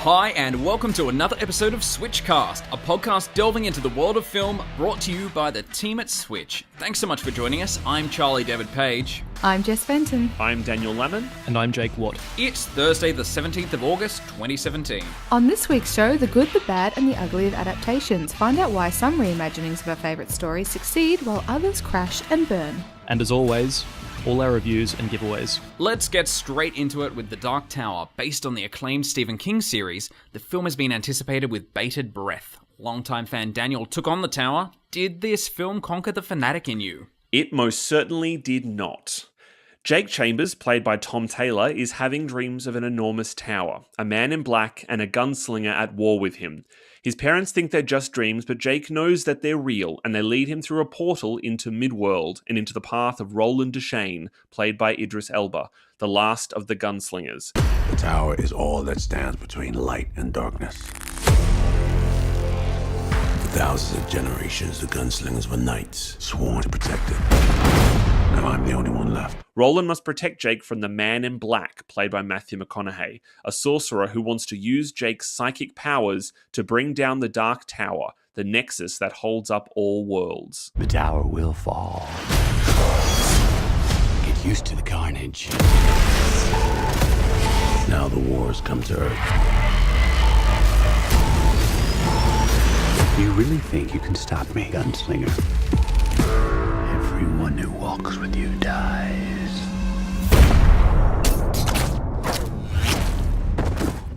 Hi, and welcome to another episode of SWITCHCast, a podcast delving into the world of film brought to you by the team at Switch. Thanks so much for joining us. I'm Charlie David Page. I'm Jess Benton. I'm Daniel Lemon. And I'm Jake Watt. It's Thursday, the 17th of August, 2017. On this week's show, the good, the bad, and the ugly of adaptations. Find out why some reimaginings of our favourite stories succeed while others crash and burn. And as always, all our reviews and giveaways. Let's get straight into it with The Dark Tower. Based on the acclaimed Stephen King series, the film has been anticipated with bated breath. Longtime fan Daniel took on The Tower. Did this film conquer the fanatic in you? It most certainly did not. Jake Chambers, played by Tom Taylor, is having dreams of an enormous tower, a man in black, and a gunslinger at war with him. His parents think they're just dreams, but Jake knows that they're real, and they lead him through a portal into Midworld and into the path of Roland Deschain, played by Idris Elba, the last of the gunslingers. The tower is all that stands between light and darkness. For thousands of generations, the gunslingers were knights, sworn to protect it. Now I'm the only one left. Roland must protect Jake from the Man in Black, played by Matthew McConaughey, a sorcerer who wants to use Jake's psychic powers to bring down the Dark Tower, the nexus that holds up all worlds. The tower will fall. Get used to the carnage. Now the wars come to Earth. You really think you can stop me, gunslinger? Everyone who walks with you dies.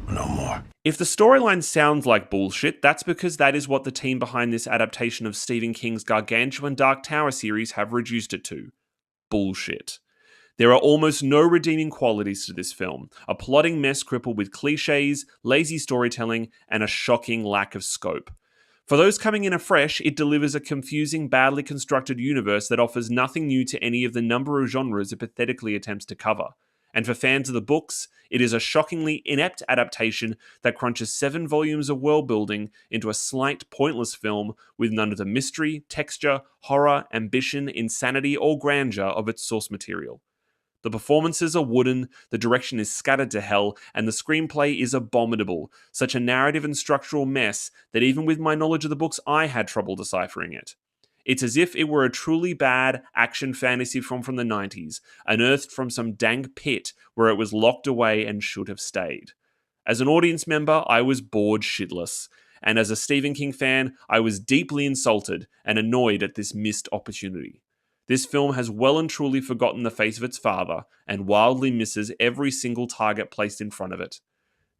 No more. If the storyline sounds like bullshit, that's because that is what the team behind this adaptation of Stephen King's gargantuan Dark Tower series have reduced it to. Bullshit. There are almost no redeeming qualities to this film, a plotting mess crippled with cliches, lazy storytelling, and a shocking lack of scope. For those coming in afresh, it delivers a confusing, badly constructed universe that offers nothing new to any of the number of genres it pathetically attempts to cover. And for fans of the books, it is a shockingly inept adaptation that crunches 7 volumes of world building into a slight, pointless film with none of the mystery, texture, horror, ambition, insanity, or grandeur of its source material. The performances are wooden, the direction is scattered to hell, and the screenplay is abominable, such a narrative and structural mess that even with my knowledge of the books, I had trouble deciphering it. It's as if it were a truly bad action fantasy film from the 90s, unearthed from some dank pit where it was locked away and should have stayed. As an audience member, I was bored shitless, and as a Stephen King fan, I was deeply insulted and annoyed at this missed opportunity. This film has well and truly forgotten the face of its father and wildly misses every single target placed in front of it.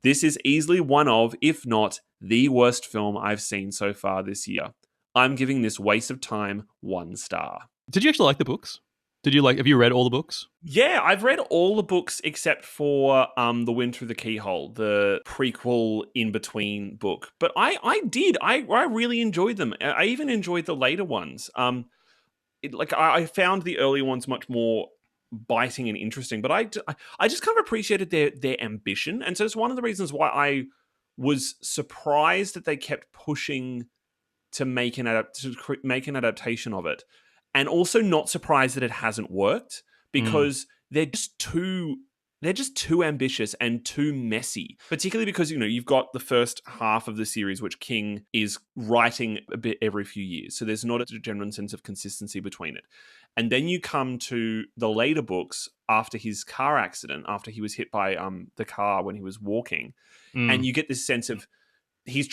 This is easily one of, if not, the worst film I've seen so far this year. I'm giving this waste of time 1 star. Did you actually like the books? Have you read all the books? Yeah, I've read all the books except for The Wind Through the Keyhole, the prequel in-between book. But I did. I really enjoyed them. I even enjoyed the later ones. I found the early ones much more biting and interesting, but I just kind of appreciated their ambition. And so it's one of the reasons why I was surprised that they kept pushing to make an adaptation of it, and also not surprised that it hasn't worked because they're just too ambitious and too messy, particularly because, you've got the first half of the series, which King is writing a bit every few years. So there's not a genuine sense of consistency between it. And then you come to the later books after his car accident, after he was hit by the car when he was walking. And you get this sense of he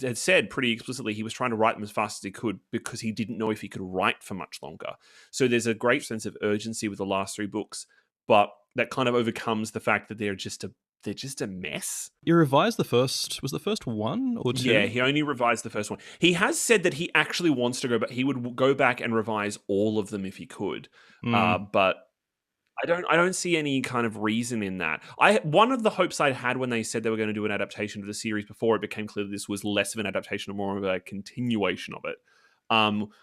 had said pretty explicitly he was trying to write them as fast as he could because he didn't know if he could write for much longer. So there's a great sense of urgency with the last 3 books, but that kind of overcomes the fact that they're just a mess. You revised the first 1 or 2? Yeah, he only revised the first one. He has said that he actually wants to go back. He would go back and revise all of them if he could. But I don't see any kind of reason in that. One of the hopes I had when they said they were going to do an adaptation of the series before it became clear that this was less of an adaptation and more of a continuation of it,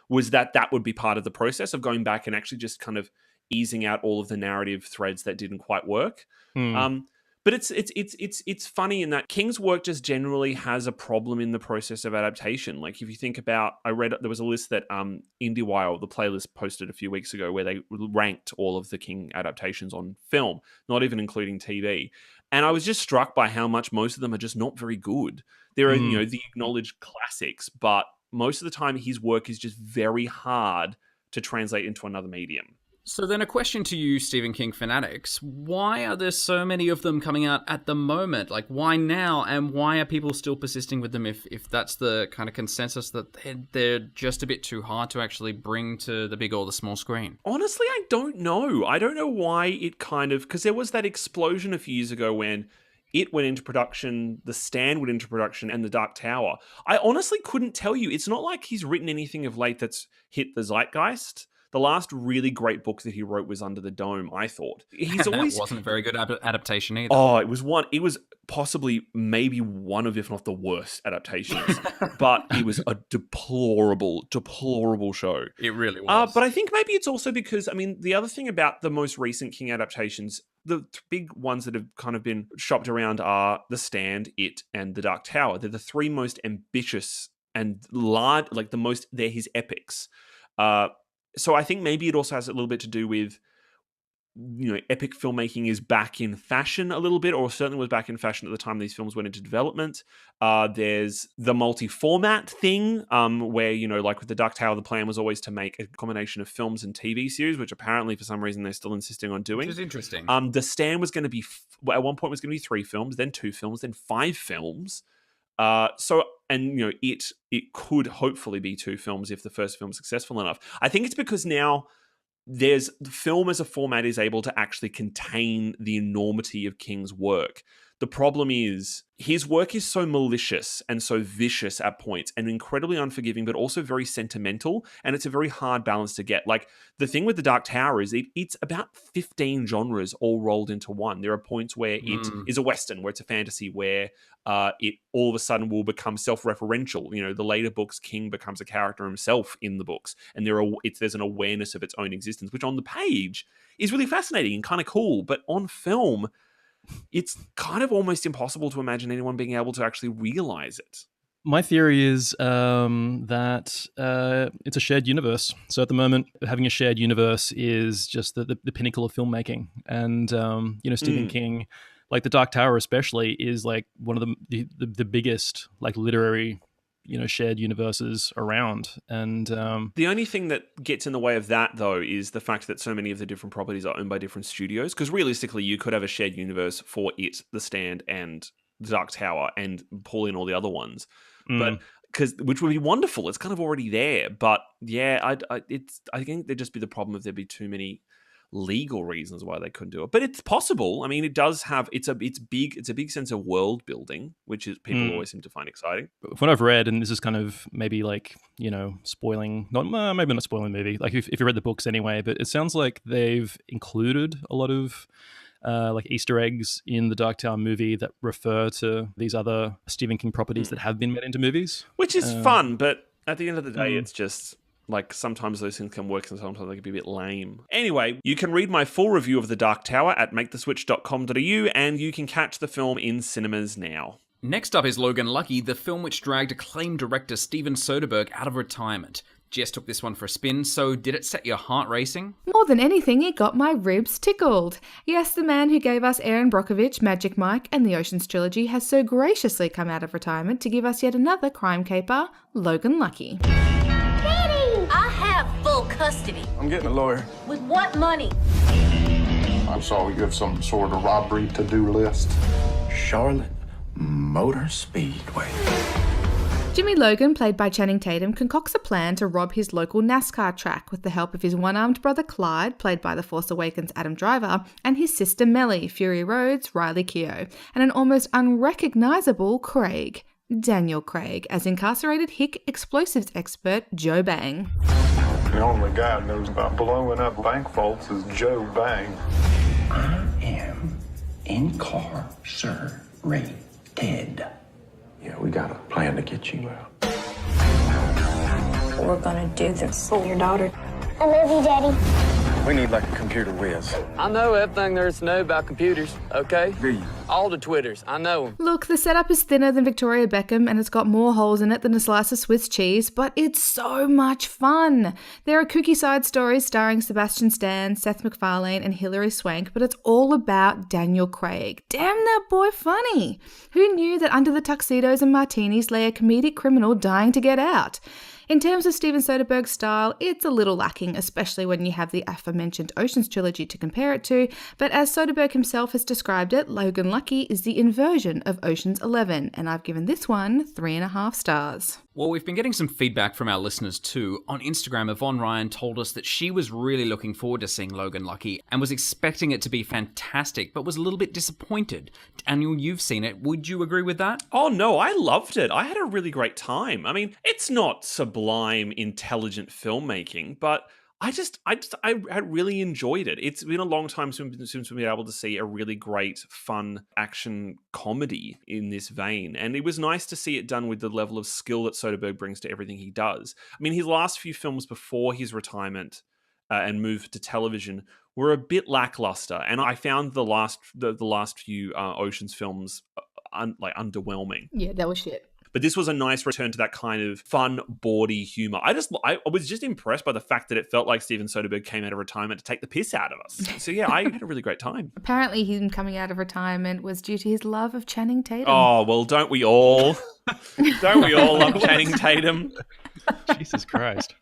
was that would be part of the process of going back and actually just kind of easing out all of the narrative threads that didn't quite work. But it's funny in that King's work just generally has a problem in the process of adaptation. Like if you think about, I read there was a list that IndieWire, the playlist, posted a few weeks ago where they ranked all of the King adaptations on film, not even including TV. And I was just struck by how much most of them are just not very good. There are, the acknowledged classics, but most of the time his work is just very hard to translate into another medium. So then a question to you, Stephen King fanatics. Why are there so many of them coming out at the moment? Like, why now? And why are people still persisting with them if that's the kind of consensus that they're just a bit too hard to actually bring to the big or the small screen? Honestly, I don't know. I don't know why it because there was that explosion a few years ago when it went into production, The Stand went into production, and The Dark Tower. I honestly couldn't tell you. It's not like he's written anything of late that's hit the zeitgeist. The last really great book that he wrote was Under the Dome, I thought. He's always... That wasn't a very good adaptation either. Oh, it was possibly maybe one of, if not the worst adaptations. But it was a deplorable show. It really was. But I think maybe it's also because, the other thing about the most recent King adaptations, the big ones that have kind of been shopped around are The Stand, It, and The Dark Tower. They're the three most ambitious and large, they're his epics. So I think maybe it also has a little bit to do with, epic filmmaking is back in fashion a little bit, or certainly was back in fashion at the time these films went into development. There's the multi-format thing, where, like with The Dark Tower, the plan was always to make a combination of films and TV series, which apparently for some reason they're still insisting on doing. Which is interesting. The Stand was going to be, at one point was going to be 3 films, then 2 films, then 5 films. It could hopefully be 2 films if the first film's successful enough. I think it's because now the film as a format is able to actually contain the enormity of King's work. The problem is his work is so malicious and so vicious at points and incredibly unforgiving, but also very sentimental. And it's a very hard balance to get. Like the thing with The Dark Tower is it's about 15 genres all rolled into one. There are points where it is a Western, where it's a fantasy, where it all of a sudden will become self-referential. The later books, King becomes a character himself in the books. And there's an awareness of its own existence, which on the page is really fascinating and kind of cool. But on film, it's kind of almost impossible to imagine anyone being able to actually realize it. My theory is that it's a shared universe. So at the moment, having a shared universe is just the pinnacle of filmmaking. And, Stephen King, like The Dark Tower especially, is like one of the biggest like literary shared universes around. And the only thing that gets in the way of that, though, is the fact that so many of the different properties are owned by different studios. Because realistically, you could have a shared universe for It, The Stand, and The Dark Tower, and pull in all the other ones. But which would be wonderful. It's kind of already there. But yeah, I think there'd just be the problem if there'd be too many legal reasons why they couldn't do it, but it's possible. It does have it's a big sense of world building, which is people always seem to find exciting. From what I've read, and this is kind of maybe like spoiling, maybe not spoiling the movie, like if you read the books anyway, but it sounds like they've included a lot of like Easter eggs in the Dark Tower movie that refer to these other Stephen King properties that have been made into movies, which is fun, but at the end of the day, it's just like sometimes those things can work and sometimes they can be a bit lame. Anyway, you can read my full review of The Dark Tower at maketheswitch.com.au, and you can catch the film in cinemas now. Next up is Logan Lucky, the film which dragged acclaimed director Steven Soderbergh out of retirement. Jess took this one for a spin, so did it set your heart racing? More than anything, it got my ribs tickled. Yes, the man who gave us Aaron Brockovich, Magic Mike, and the Ocean's trilogy has so graciously come out of retirement to give us yet another crime caper, Logan Lucky. I have full custody. I'm getting a lawyer. With what money? I saw you have some sort of robbery to-do list. Charlotte Motor Speedway. Jimmy Logan, played by Channing Tatum, concocts a plan to rob his local NASCAR track with the help of his one-armed brother Clyde, played by The Force Awakens' Adam Driver, and his sister Mellie, Fury Road's Riley Keough, and an almost unrecognisable Craig. Daniel Craig, as incarcerated hick explosives expert Joe Bang. The only guy who knows about blowing up bank vaults is Joe Bang. I am incarcerated. Yeah, we got a plan to get you out. We're gonna do this for your daughter. I love you, Daddy. We need like a computer whiz. I know everything there is to know about computers, okay? Do you? All the Twitters, I know them. Look, the setup is thinner than Victoria Beckham and it's got more holes in it than a slice of Swiss cheese, but it's so much fun. There are kooky side stories starring Sebastian Stan, Seth MacFarlane and Hilary Swank, but it's all about Daniel Craig. Damn that boy funny. Who knew that under the tuxedos and martinis lay a comedic criminal dying to get out? In terms of Steven Soderbergh's style, it's a little lacking, especially when you have the aforementioned Ocean's trilogy to compare it to, but as Soderbergh himself has described it, Logan Lucky is the inversion of Ocean's 11, and I've given this one 3.5 stars. Well, we've been getting some feedback from our listeners too. On Instagram, Yvonne Ryan told us that she was really looking forward to seeing Logan Lucky and was expecting it to be fantastic, but was a little bit disappointed. Daniel, you've seen it. Would you agree with that? Oh, no, I loved it. I had a really great time. I mean, it's not sublime, intelligent filmmaking, but I really enjoyed it. It's been a long time since we've been able to see a really great, fun action comedy in this vein. And it was nice to see it done with the level of skill that Soderbergh brings to everything he does. I mean, his last few films before his retirement and move to television were a bit lackluster. And I found the last few Ocean's films underwhelming. Yeah, that was shit. But this was a nice return to that kind of fun, bawdy humor. I was just impressed by the fact that it felt like Steven Soderbergh came out of retirement to take the piss out of us. So yeah, I had a really great time. Apparently him coming out of retirement was due to his love of Channing Tatum. Oh, well, don't we all? Don't we all love Channing Tatum? Jesus Christ.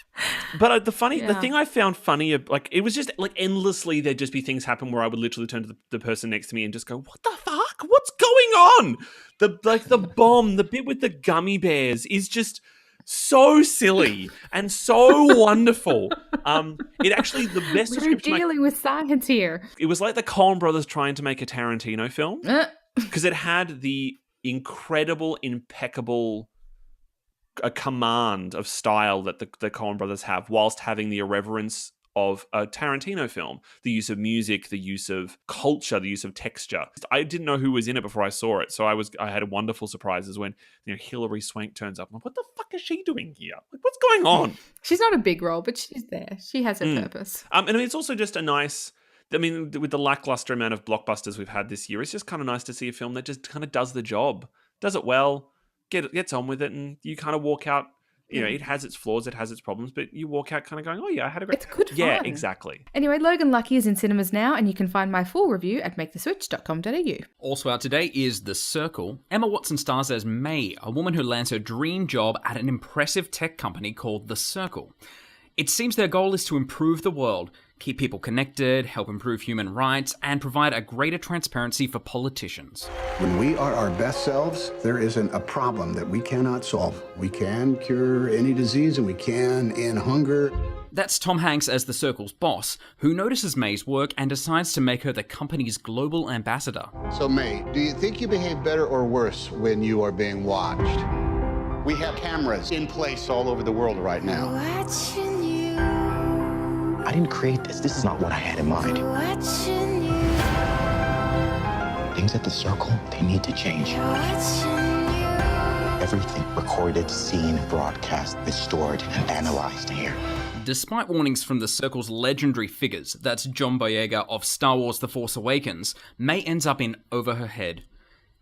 But the thing I found funny, like, it was just like endlessly there'd just be things happen where I would literally turn to the person next to me and just go, what the fuck? What's going on? The bomb, the bit with the gummy bears is just so silly and so wonderful. It actually, the best We're dealing with science here. It was like the Coen brothers trying to make a Tarantino film because it had the incredible, impeccable a command of style that the Coen brothers have, whilst having the irreverence of a Tarantino film. The use of music, the use of culture, the use of texture. I didn't know who was in it before I saw it, so I had wonderful surprises when Hilary Swank turns up. I'm like, what the fuck is she doing here? Like, what's going on? She's not a big role, but she's there. She has her purpose. And it's also just a nice. I mean, with the lackluster amount of blockbusters we've had this year, it's just kind of nice to see a film that just kind of does the job, does it well, gets on with it, and you kind of walk out. It has its flaws, it has its problems, but you walk out kind of going, oh yeah, I had a great... It's good fun. Yeah, exactly. Anyway, Logan Lucky is in cinemas now, and you can find my full review at maketheswitch.com.au. Also out today is The Circle. Emma Watson stars as May, a woman who lands her dream job at an impressive tech company called The Circle. It seems their goal is to improve the world, keep people connected, help improve human rights, and provide a greater transparency for politicians. When we are our best selves, there isn't a problem that we cannot solve. We can cure any disease, and we can end hunger. That's Tom Hanks as The Circle's boss, who notices May's work and decides to make her the company's global ambassador. So May, do you think you behave better or worse when you are being watched? We have cameras in place all over the world right now. Watching you. I didn't create this. This is not what I had in mind. Watching you. Things at the Circle, they need to change. Watching you. Everything recorded, seen, broadcast is stored and analyzed here. Despite warnings from The Circle's legendary figures, that's John Boyega of Star Wars The Force Awakens, May ends up in over her head.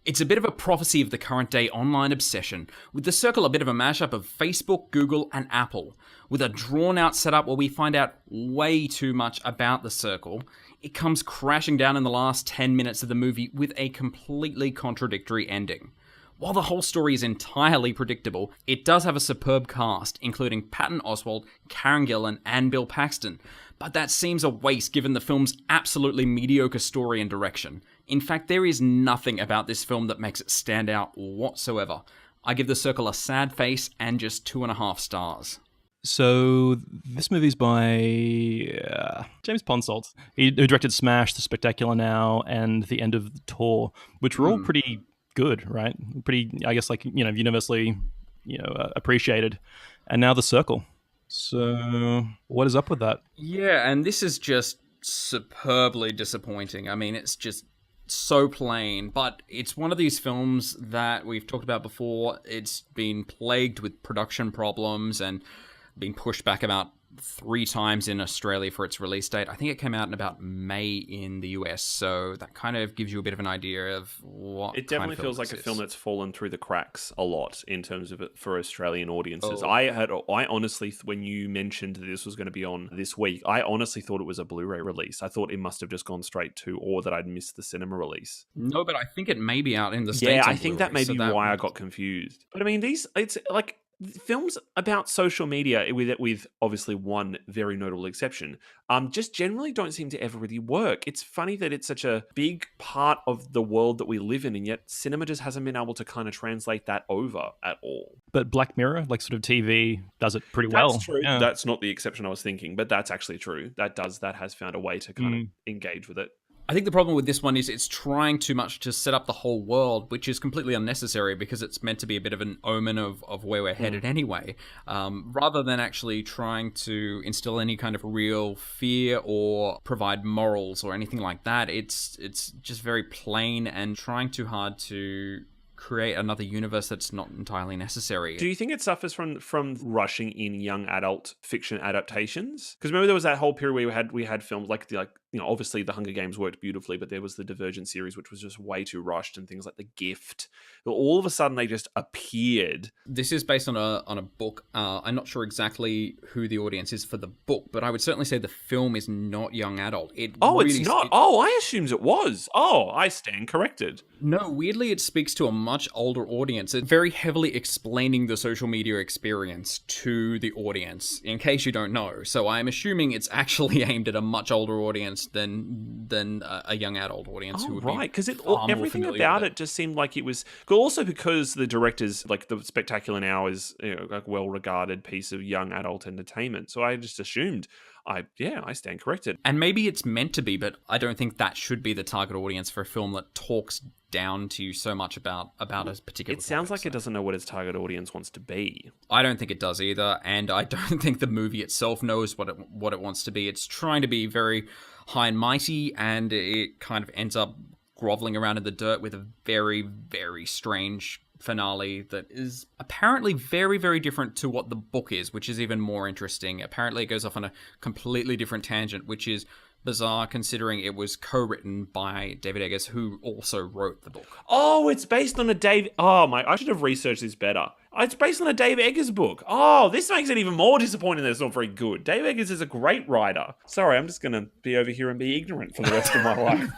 It's a bit of a prophecy of the current day online obsession, with The Circle a bit of a mashup of Facebook, Google, and Apple, with a drawn-out setup where we find out way too much about The Circle. It comes crashing down in the last 10 minutes of the movie with a completely contradictory ending. While the whole story is entirely predictable, it does have a superb cast, including Patton Oswalt, Karen Gillan, and Bill Paxton, but that seems a waste given the film's absolutely mediocre story and direction. In fact, there is nothing about this film that makes it stand out whatsoever. I give The Circle a sad face and just 2.5 stars. So this movie's by James Ponsoldt. Who directed Smash, The Spectacular Now, and The End of the Tour, which were all pretty good, right? Pretty, I guess, like, universally, appreciated. And now The Circle. So what is up with that? Yeah, and this is just superbly disappointing. I mean, it's just so plain, but it's one of these films that we've talked about before. It's been plagued with production problems and been pushed back about 3 times in Australia for its release date. I think it came out in about May in the US, so that kind of gives you a bit of an idea of what it definitely kind of film feels like this a film is. that's fallen through the cracks a lot in terms of it for Australian audiences. Oh. I honestly, when you mentioned that this was going to be on this week, I honestly thought it was a Blu-ray release. I thought it must have just gone straight to, or that I'd missed the cinema release. No, but I think it may be out in the States. Yeah, on I think that Blu-ray, may so be that why I got confused. But I mean, it's like films about social media, with obviously one very notable exception, just generally don't seem to ever really work. It's funny that it's such a big part of the world that we live in, and yet cinema just hasn't been able to kind of translate that over at all. But Black Mirror, like sort of TV, does it pretty well. That's true. Yeah. That's not the exception I was thinking, but that's actually true. That has found a way to kind of engage with it. I think the problem with this one is it's trying too much to set up the whole world, which is completely unnecessary because it's meant to be a bit of an omen of where we're headed anyway, rather than actually trying to instill any kind of real fear or provide morals or anything like that. It's just very plain and trying too hard to create another universe that's not entirely necessary. Do you think it suffers from rushing in young adult fiction adaptations? Because remember there was that whole period where we had films like obviously the Hunger Games worked beautifully, but there was the Divergent series, which was just way too rushed, and things like The Gift. But all of a sudden they just appeared. This is based on a book. I'm not sure exactly who the audience is for the book, but I would certainly say the film is not young adult. It's not. I assumed it was. I stand corrected. No, weirdly, it speaks to a much older audience. It's very heavily explaining the social media experience to the audience, in case you don't know. So I'm assuming it's actually aimed at a much older audience than a young adult audience who would be because everything about it just seemed like it was. Also because the director's like The Spectacular Now is a well-regarded piece of young adult entertainment. So I just assumed. I stand corrected. And maybe it's meant to be, but I don't think that should be the target audience for a film that talks down to you so much about a particular It sounds like it doesn't know what its target audience wants to be. I don't think it does either, and I don't think the movie itself knows what it wants to be. It's trying to be very high and mighty, and it kind of ends up groveling around in the dirt with a very, very strange finale that is apparently very, very different to what the book is, which is even more interesting. Apparently it goes off on a completely different tangent, which is bizarre considering it was co-written by David Eggers, who also wrote the book. Oh, it's based on a Dave... Oh, I should have researched this better. It's based on a Dave Eggers book. Oh, this makes it even more disappointing that it's not very good. Dave Eggers is a great writer. Sorry, I'm just going to be over here and be ignorant for the rest of my life.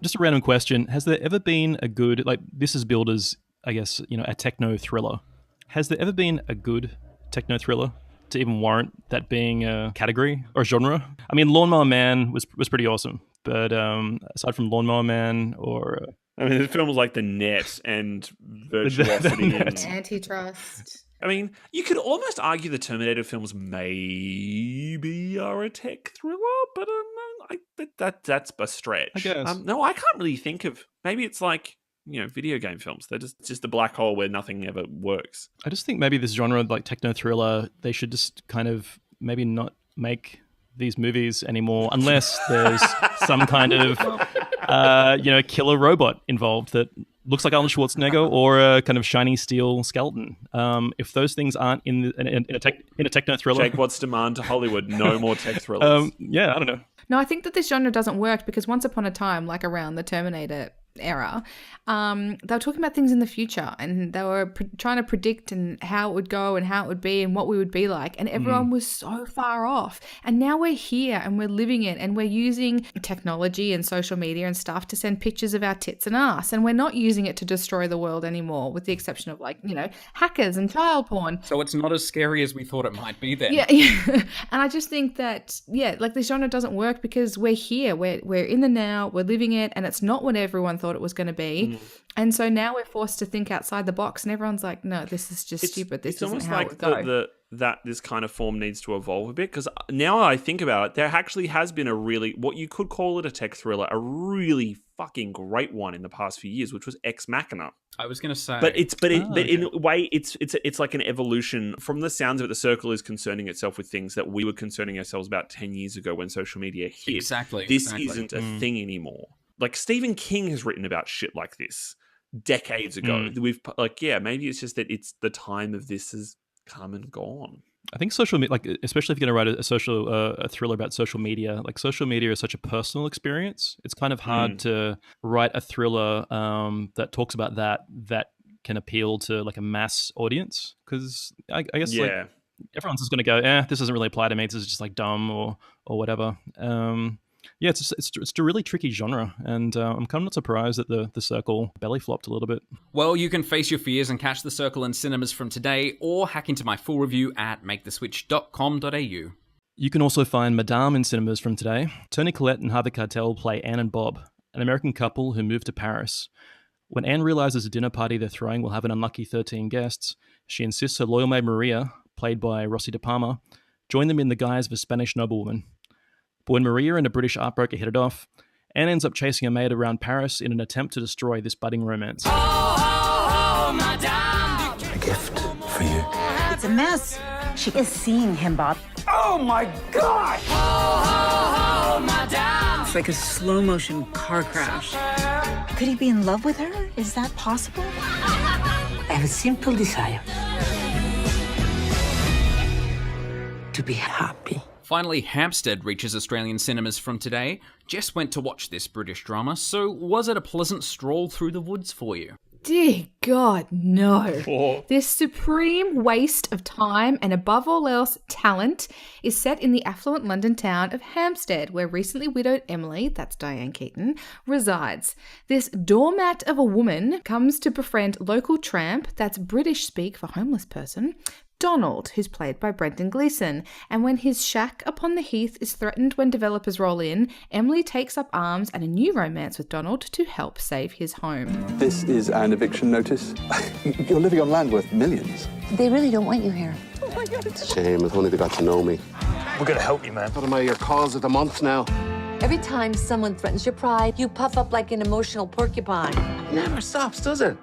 Just a random question. Has there ever been a good... Like, this is billed as, I guess, a techno thriller. Has there ever been a good techno thriller to even warrant that being a category or genre? I mean, Lawnmower Man was pretty awesome, but aside from Lawnmower Man or... I mean, the films like The Net and Virtuosity and Antitrust. I mean, you could almost argue the Terminator films maybe are a tech thriller, but that's a stretch. I guess. No, I can't really think of... Maybe it's like... video game films. They're just a black hole where nothing ever works. I just think maybe this genre, like techno thriller, they should just kind of maybe not make these movies anymore unless there's some kind of, killer robot involved that looks like Arnold Schwarzenegger or a kind of shiny steel skeleton. If those things aren't in a techno thriller, Jake, what's demand to Hollywood? No more tech thrillers. I don't know. No, I think that this genre doesn't work because once upon a time, like around the Terminator era, they were talking about things in the future and they were trying to predict and how it would go and how it would be and what we would be like, and everyone was so far off. And now we're here and we're living it and we're using technology and social media and stuff to send pictures of our tits and ass, and we're not using it to destroy the world anymore, with the exception of hackers and child porn. So it's not as scary as we thought it might be then. Yeah. And I just think that this genre doesn't work because we're here, we're in the now, we're living it, and it's not what everyone thought it was going to be. And so now we're forced to think outside the box, and everyone's like, no, this is just stupid. This isn't how it would go. That this kind of form needs to evolve a bit, because now I think about it, there actually has been a really, what you could call it a tech thriller, a really fucking great one in the past few years, which was Ex Machina. I was going to say, but in a way, it's like an evolution from the sounds of it. The Circle is concerning itself with things that we were concerning ourselves about 10 years ago when social media hit. Exactly. This isn't a thing anymore. Like Stephen King has written about shit like this decades ago. We've maybe it's just that it's the time of this has come and gone. I think social media, like especially if you're going to write a thriller about social media, like social media is such a personal experience. It's kind of hard to write a thriller that talks about that can appeal to like a mass audience, because I guess like everyone's just going to go, this doesn't really apply to me. This is just like dumb or whatever. It's a really tricky genre, and I'm kind of not surprised that the Circle belly flopped a little bit. Well, you can face your fears and catch The Circle in cinemas from today, or hack into my full review at maketheswitch.com.au. You can also find Madame in cinemas from today. Toni Collette and Harvey Keitel play Anne and Bob, an American couple who move to Paris. When Anne realizes a dinner party they're throwing will have an unlucky 13 guests, she insists her loyal maid Maria, played by Rossi de Palma, join them in the guise of a Spanish noblewoman. But when Maria and a British art broker hit it off, Anne ends up chasing a maid around Paris in an attempt to destroy this budding romance. A gift for you. It's a mess. She is seeing him, Bob. Oh my God! It's like a slow motion car crash. Could he be in love with her? Is that possible? I have a simple desire. To be happy. Finally, Hampstead reaches Australian cinemas from today. Jess went to watch this British drama, so was it a pleasant stroll through the woods for you? Dear God, no. This supreme waste of time and above all else, talent is set in the affluent London town of Hampstead, where recently widowed Emily, that's Diane Keaton, resides. This doormat of a woman comes to befriend local tramp, that's British speak for homeless person, Donald, who's played by Brendan Gleeson, and when his shack upon the heath is threatened when developers roll in, Emily takes up arms and a new romance with Donald to help save his home. This is an eviction notice. You're living on land worth millions. They really don't want you here. Oh my God, it's a shame. If only they got to know me. We're gonna help you, man. What am I, your cause of the month now? Every time someone threatens your pride, you puff up like an emotional porcupine. It never stops, does it?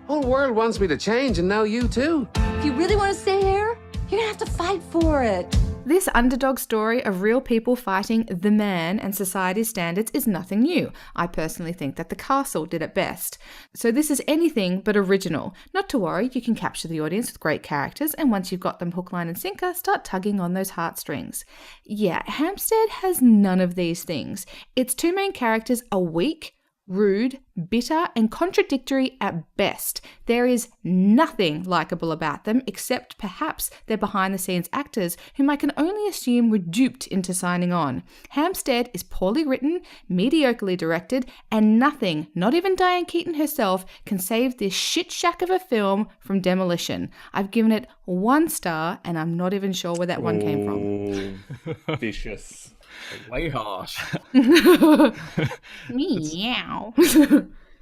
Whole world wants me to change, and now you too. If you really want to stay here, you're gonna have to fight for it. This underdog story of real people fighting the man and society's standards is nothing new. I personally think that The Castle did it best. So this is anything but original. Not to worry, you can capture the audience with great characters, and once you've got them hook, line and sinker, start tugging on those heartstrings. Yeah, Hampstead has none of these things. Its two main characters are weak, rude, bitter, and contradictory at best. There is nothing likeable about them except perhaps their behind-the-scenes actors, whom I can only assume were duped into signing on. Hampstead is poorly written, mediocrely directed, and nothing, not even Diane Keaton herself, can save this shit shack of a film from demolition. I've given it 1 star, and I'm not even sure where that one came from. Vicious. Way harsh. Meow.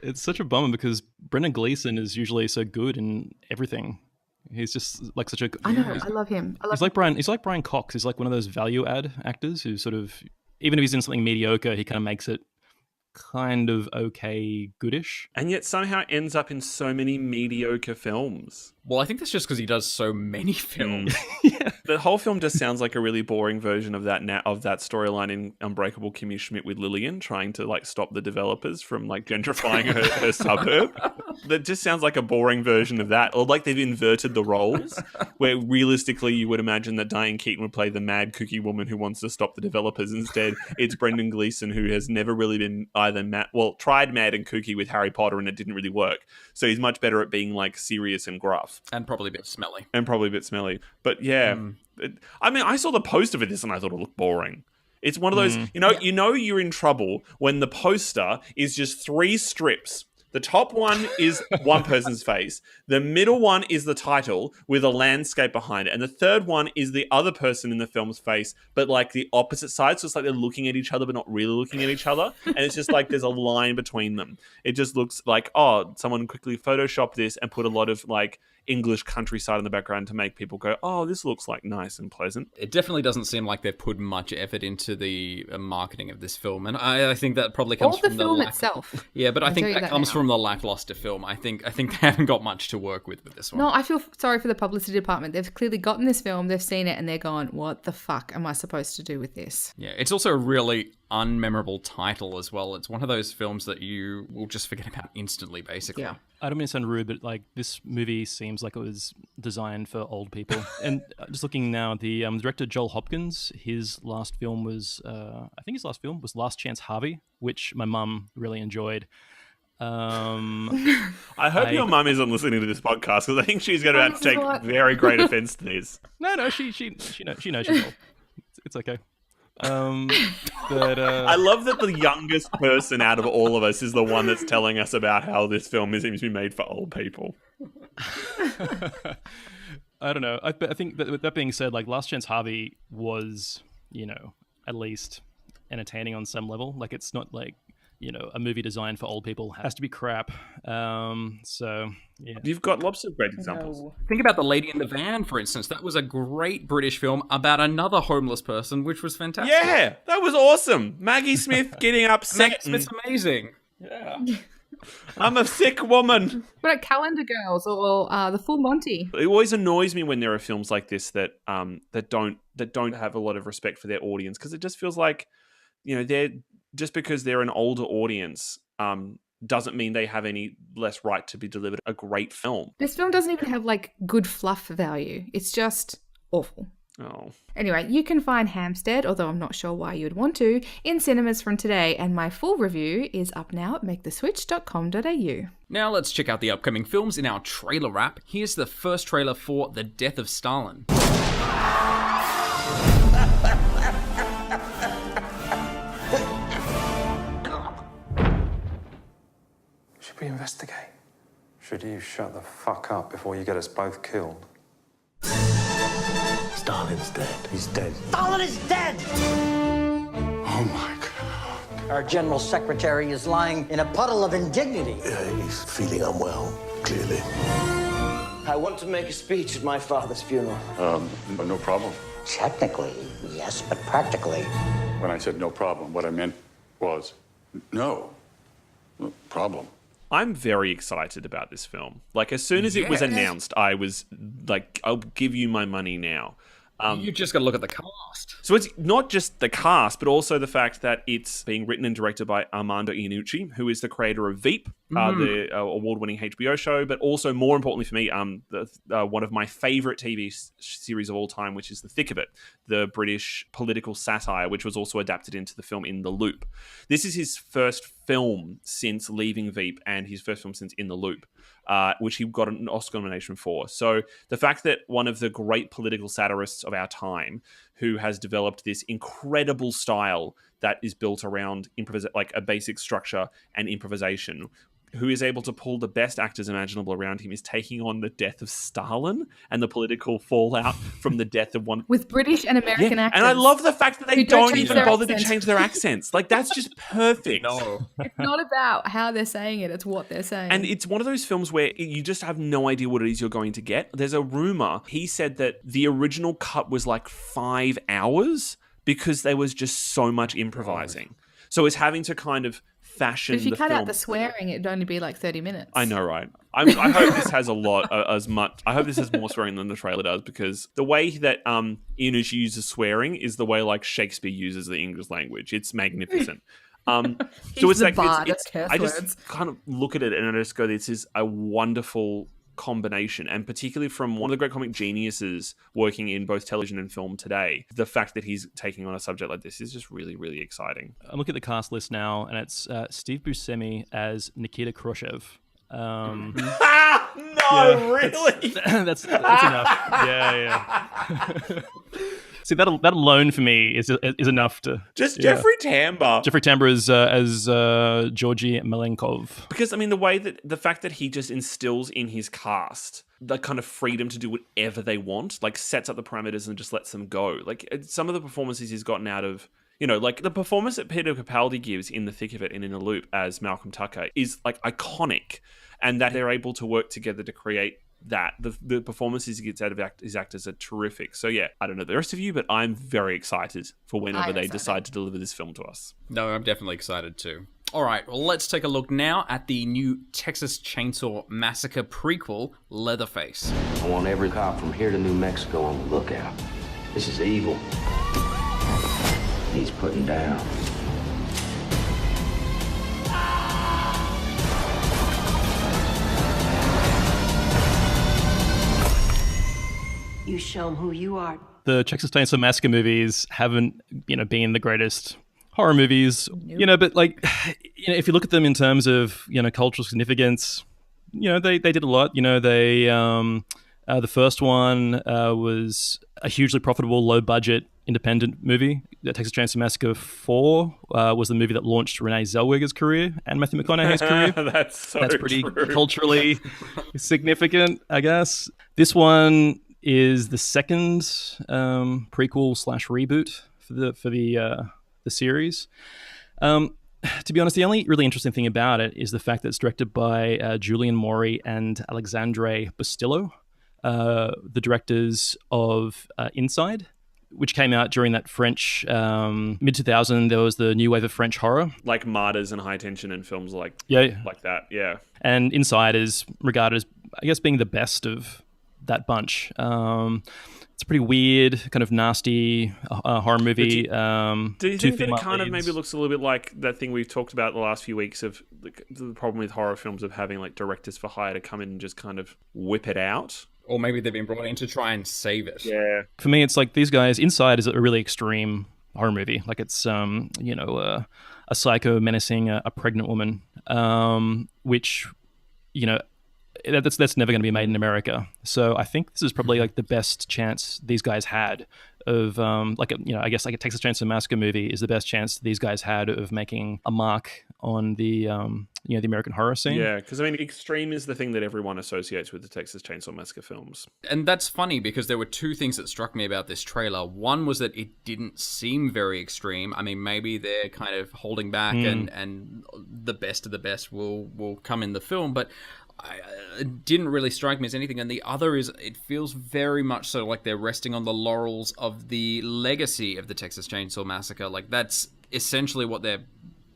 It's such a bummer because Brendan Gleeson is usually so good in everything. He's just like such a. I know. I love him. He's like Brian Cox. He's like one of those value add actors who sort of, even if he's in something mediocre, he kind of makes it kind of okay, goodish, and yet somehow ends up in so many mediocre films. Well, I think that's just because he does so many films. Yeah. The whole film just sounds like a really boring version of that storyline in Unbreakable Kimmy Schmidt with Lillian trying to like stop the developers from like gentrifying her suburb. That just sounds like a boring version of that, or like they've inverted the roles, where realistically you would imagine that Diane Keaton would play the mad cookie woman who wants to stop the developers. Instead, it's Brendan Gleeson, who has never really been either tried mad and kooky with Harry Potter and it didn't really work. So he's much better at being like serious and gruff. And probably a bit smelly. But yeah, I mean, I saw the poster for this and I thought it looked boring. It's one of those, you know you're in trouble when the poster is just 3 strips. The top one is one person's face. The middle one is the title with a landscape behind it. And the third one is the other person in the film's face, but like the opposite side. So it's like they're looking at each other, but not really looking at each other. And it's just like there's a line between them. It just looks like, oh, someone quickly photoshopped this and put a lot of like English countryside in the background to make people go, oh, this looks like nice and pleasant. It definitely doesn't seem like they've put much effort into the marketing of this film, and I think that probably comes from the film itself. Yeah, but I think that comes from the lackluster film. I think they haven't got much to work with this one. No, I feel sorry for the publicity department. They've clearly gotten this film, they've seen it, and they're going, what the fuck am I supposed to do with this? Yeah, it's also a really unmemorable title as well. It's one of those films that you will just forget about instantly, basically. Yeah. I don't mean to sound rude, but like this movie seems like it was designed for old people. And just looking now, the director Joel Hopkins, his last film was, I think his last film was Last Chance Harvey, which my mum really enjoyed. I hope your mum isn't listening to this podcast, because I think she's going to take very great offense to this. No, she knows she's old. It's okay. But I love that the youngest person out of all of us is the one that's telling us about how this film seems to be made for old people. I don't know. I think that, with that being said, like Last Chance Harvey was, at least entertaining on some level. Like it's not like, a movie designed for old people has to be crap. So, yeah. You've got lots of great examples. No. Think about The Lady in the Van, for instance. That was a great British film about another homeless person, which was fantastic. Yeah, that was awesome. Maggie Smith getting upset. Maggie Smith's amazing. Yeah. I'm a sick woman. What about Calendar Girls or The Full Monty? It always annoys me when there are films like this that don't have a lot of respect for their audience, because it just feels like, they're just because they're an older audience doesn't mean they have any less right to be delivered a great film. This film doesn't even have like good fluff value. It's just awful. Oh. Anyway, you can find Hampstead, although I'm not sure why you'd want to, in cinemas from today, and my full review is up now at maketheswitch.com.au. Now let's check out the upcoming films in our trailer wrap. Here's the first trailer for The Death of Stalin. Should we investigate? Should you shut the fuck up before you get us both killed? Stalin's dead. He's dead. Stalin is dead! Oh my God. Our general secretary is lying in a puddle of indignity. Yeah, he's feeling unwell, clearly. I want to make a speech at my father's funeral. No problem. Technically, yes, but practically. When I said no problem, what I meant was no problem. I'm very excited about this film. Like, as soon as it was announced, I was like, I'll give you my money now. You just got to look at the cast. So it's not just the cast, but also the fact that it's being written and directed by Armando Iannucci, who is the creator of Veep, the award-winning HBO show, but also, more importantly for me, one of my favorite TV series of all time, which is The Thick of It, the British political satire, which was also adapted into the film In the Loop. This is his first film since leaving Veep, and his first film since In the Loop, which he got an Oscar nomination for. So the fact that one of the great political satirists of our time, who has developed this incredible style that is built around like a basic structure and improvisation, who is able to pull the best actors imaginable around him, is taking on the death of Stalin and the political fallout from the death of one... With British and American actors. And I love the fact that they don't even bother to change their accents. Like, that's just perfect. No. It's not about how they're saying it, it's what they're saying. And it's one of those films where you just have no idea what it is you're going to get. There's a rumor. He said that the original cut was like 5 hours because there was just so much improvising. So it's having to kind of fashion. But if you cut film. out the swearing, it'd only be like 30 minutes. I know, right? I hope this has a lot, I hope this has more swearing than the trailer does, because the way that Iannucci uses swearing is the way like Shakespeare uses the English language. It's magnificent. So it's like I just kind of look at it and I just go, this is a wonderful combination, and particularly from one of the great comic geniuses working in both television and film today, the fact that he's taking on a subject like this is just really, really exciting. I'm looking at the cast list now, and it's Steve Buscemi as Nikita Khrushchev. No, yeah, really? That's enough. Yeah. See, that alone for me is enough to just Jeffrey Tambor. Jeffrey Tambor as Georgy Malenkov. Because I mean, the fact that he just instills in his cast the kind of freedom to do whatever they want, like sets up the parameters and just lets them go. Like some of the performances he's gotten out of, like the performance that Peter Capaldi gives in The Thick of It and In the Loop as Malcolm Tucker is like iconic, and that they're able to work together to create that. The performances he gets out of his actors are terrific. So yeah, I don't know the rest of you, but I'm very excited for whenever they decide to deliver this film to us. No, I'm definitely excited too. All right, well, let's take a look now at the new Texas Chainsaw Massacre prequel, Leatherface. I want every cop from here to New Mexico on the lookout. This is evil. He's putting down. show them who you are. The Texas Chainsaw Massacre movies haven't, been the greatest horror movies, but if you look at them in terms of, cultural significance, they did a lot. The first one was a hugely profitable, low-budget independent movie. The Texas Chainsaw Massacre 4 was the movie that launched Renee Zellweger's career and Matthew McConaughey's career. That's pretty true. Culturally significant, I guess. This one is the second prequel/reboot for the series. To be honest, the only really interesting thing about it is the fact that it's directed by Julian Maury and Alexandre Bustillo, the directors of Inside, which came out during that French mid-2000s. There was the new wave of French horror. Like Martyrs and High Tension and films like that, yeah. And Inside is regarded as, I guess, being the best of that bunch. It's a pretty weird, kind of nasty horror movie. Do you think that it kind of maybe looks a little bit like that thing we've talked about the last few weeks of the problem with horror films of having like directors for hire to come in and just kind of whip it out? Or maybe they've been brought in to try and save it. Yeah. For me, it's like these guys, Inside is a really extreme horror movie. Like it's, a psycho menacing a pregnant woman, which, that's never going to be made in America. So I think this is probably like the best chance these guys had of, I guess like a Texas Chainsaw Massacre movie is the best chance these guys had of making a mark on the, the American horror scene. Yeah, because I mean, extreme is the thing that everyone associates with the Texas Chainsaw Massacre films. And that's funny because there were two things that struck me about this trailer. One was that it didn't seem very extreme. I mean, maybe they're kind of holding back and the best of the best will come in the film, but it didn't really strike me as anything. And the other is it feels very much so like they're resting on the laurels of the legacy of the Texas Chainsaw Massacre. Like that's essentially what they're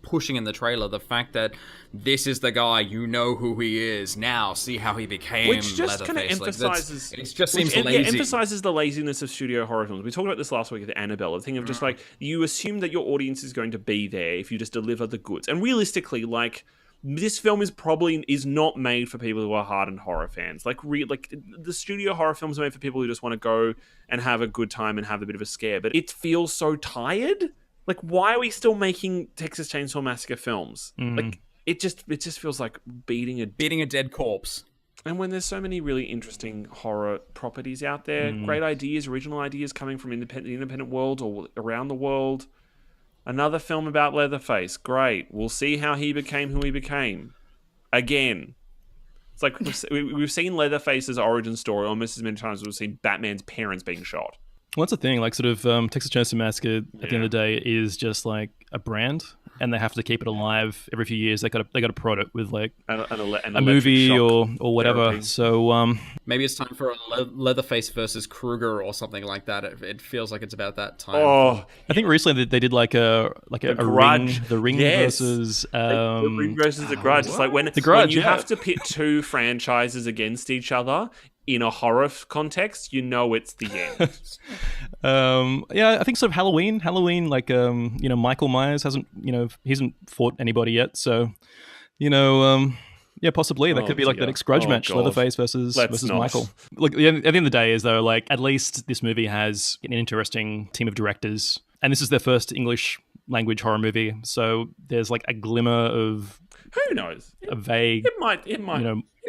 pushing in the trailer, the fact that this is the guy, you know who he is now, see how he became Which just kind of emphasizes it just seems lazy. It emphasizes the laziness of studio horror films. We talked about this last week with Annabelle, the thing of just like you assume that your audience is going to be there if you just deliver the goods, and realistically, like this film is not made for people who are hardened horror fans. Like the studio horror films are made for people who just want to go and have a good time and have a bit of a scare. But it feels so tired. Like, why are we still making Texas Chainsaw Massacre films? Like, it just feels like beating a dead corpse. And when there's so many really interesting horror properties out there, great ideas, original ideas coming from the independent world or around the world. Another film about Leatherface. Great. We'll see how he became who he became. Again. It's like we've seen Leatherface's origin story almost as many times as we've seen Batman's parents being shot. Well, that's the thing. Like, sort of, Texas Chainsaw Massacre at the end of the day is just like a brand, and they have to keep it alive every few years. They got to prod it with like a movie or whatever. Therapy. So maybe it's time for a Leatherface versus Krueger or something like that. It feels like it's about that time. Oh, I think recently they did like a Ring, the Ring versus the Ring versus the Grudge. It's like when you have to pit two franchises against each other. In a horror context, you know it's the end. I think sort of Halloween, like, Michael Myers he hasn't fought anybody yet. So, possibly that could be like the next grudge match, God. Leatherface versus Michael. Look, at the end of the day is though, like, at least this movie has an interesting team of directors. And this is their first English language horror movie. So there's like a glimmer of... Who knows? A vague... It might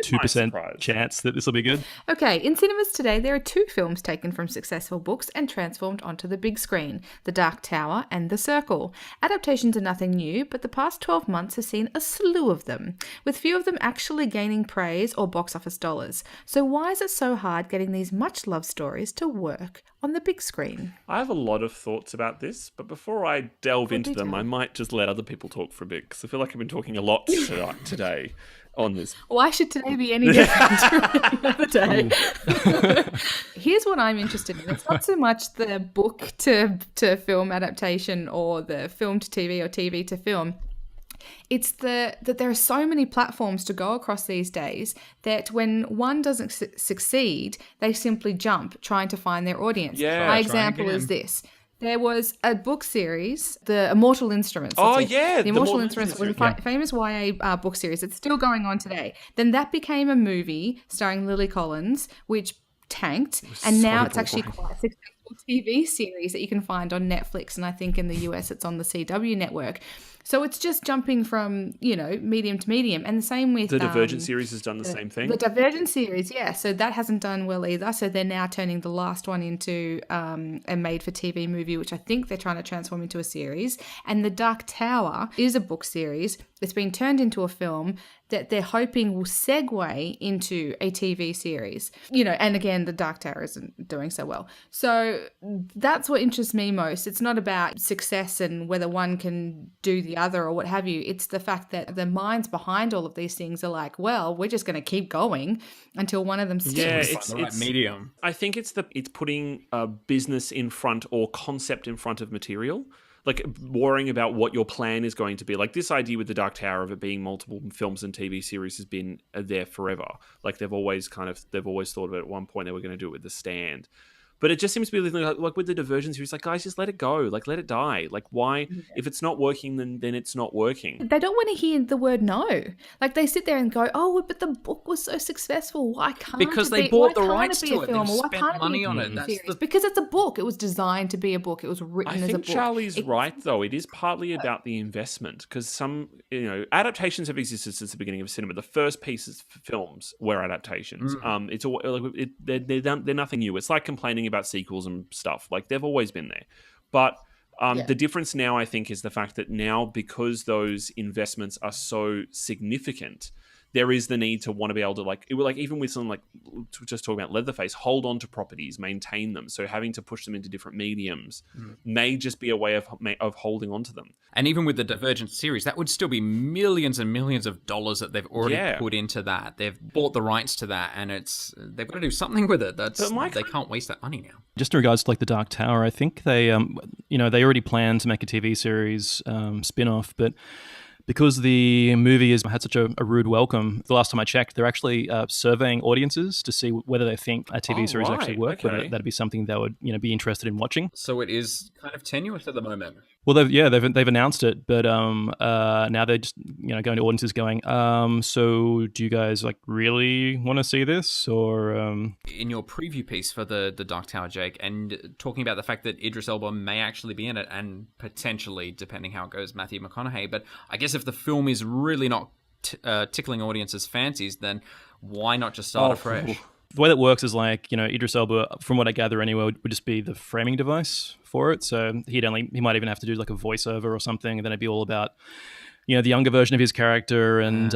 2% chance that this will be good. Okay, in cinemas today, there are two films taken from successful books and transformed onto the big screen, The Dark Tower and The Circle. Adaptations are nothing new, but the past 12 months has seen a slew of them, with few of them actually gaining praise or box office dollars. So why is it so hard getting these much-loved stories to work on the big screen? I have a lot of thoughts about this, but before I delve into them, I might just let other people talk for a bit, because I feel like I've been talking a lot today. On this. Why should today be any different from any other day? Here's what I'm interested in. It's not so much the book to film adaptation or the film to TV or TV to film. It's that there are so many platforms to go across these days that when one doesn't succeed, they simply jump trying to find their audience. Yeah, my example is this. There was a book series, The Immortal Instruments. The Immortal Instruments was a famous YA book series. It's still going on today. Then that became a movie starring Lily Collins, which tanked, and now it's so actually boring. quite a successful TV series that you can find on Netflix, and I think in the US it's on the CW network. So it's just jumping from, medium to medium. And the same with... The Divergent series has done the same thing. The Divergent series, yeah. So that hasn't done well either. So they're now turning the last one into a made-for-TV movie, which I think they're trying to transform into a series. And The Dark Tower is a book series. It's been turned into a film that they're hoping will segue into a TV series. And again, The Dark Tower isn't doing so well. So that's what interests me most. It's not about success and whether one can do the other or what have you. It's the fact that the minds behind all of these things are like, well, we're just going to keep going until one of them sticks. Yeah, it's the right medium. I think it's putting a business in front or concept in front of material. Like worrying about what your plan is going to be. Like this idea with The Dark Tower of it being multiple films and TV series has been there forever. Like they've always thought of it at one point they were going to do it with The Stand. But it just seems to be like with the Divergent series, like, guys, just let it go. Like, let it die. Like, why? If it's not working, then it's not working. They don't want to hear the word no. Like, they sit there and go, oh, but the book was so successful. Why can't because they bought the rights to it. They've spent money on it. Because it's a book. It was designed to be a book. It was written as a book. I think Charlie's right, though. It is partly about the investment. Because some, adaptations have existed since the beginning of cinema. The first pieces for films were adaptations. It's all they're nothing new. It's like complaining about sequels and stuff. Like they've always been there. But the difference now, I think, is the fact that now, because those investments are so significant, there is the need to want to be able to even with something like just talking about Leatherface, hold on to properties, maintain them. So having to push them into different mediums may just be a way of holding on to them. And even with the Divergent series, that would still be millions and millions of dollars that they've already put into that. They've bought the rights to that, and they've got to do something with it. They can't waste that money now. Just in regards to The Dark Tower, I think they they already planned to make a TV series spin-off, but because the movie has had such a rude welcome, the last time I checked, they're actually surveying audiences to see whether they think a TV series actually work, whether that'd be something they would be interested in watching. So it is kind of tenuous at the moment. Well, they've announced it, but now they're just going to audiences going, so do you guys really want to see this? Or in your preview piece for the Dark Tower, Jake, and talking about the fact that Idris Elba may actually be in it, and potentially, depending how it goes, Matthew McConaughey. But I guess if the film is really not tickling audiences' fancies, then why not just start afresh? The way that works is Idris Elba, from what I gather anyway, would just be the framing device for it. So he might even have to do a voiceover or something, and then it'd be all about the younger version of his character. And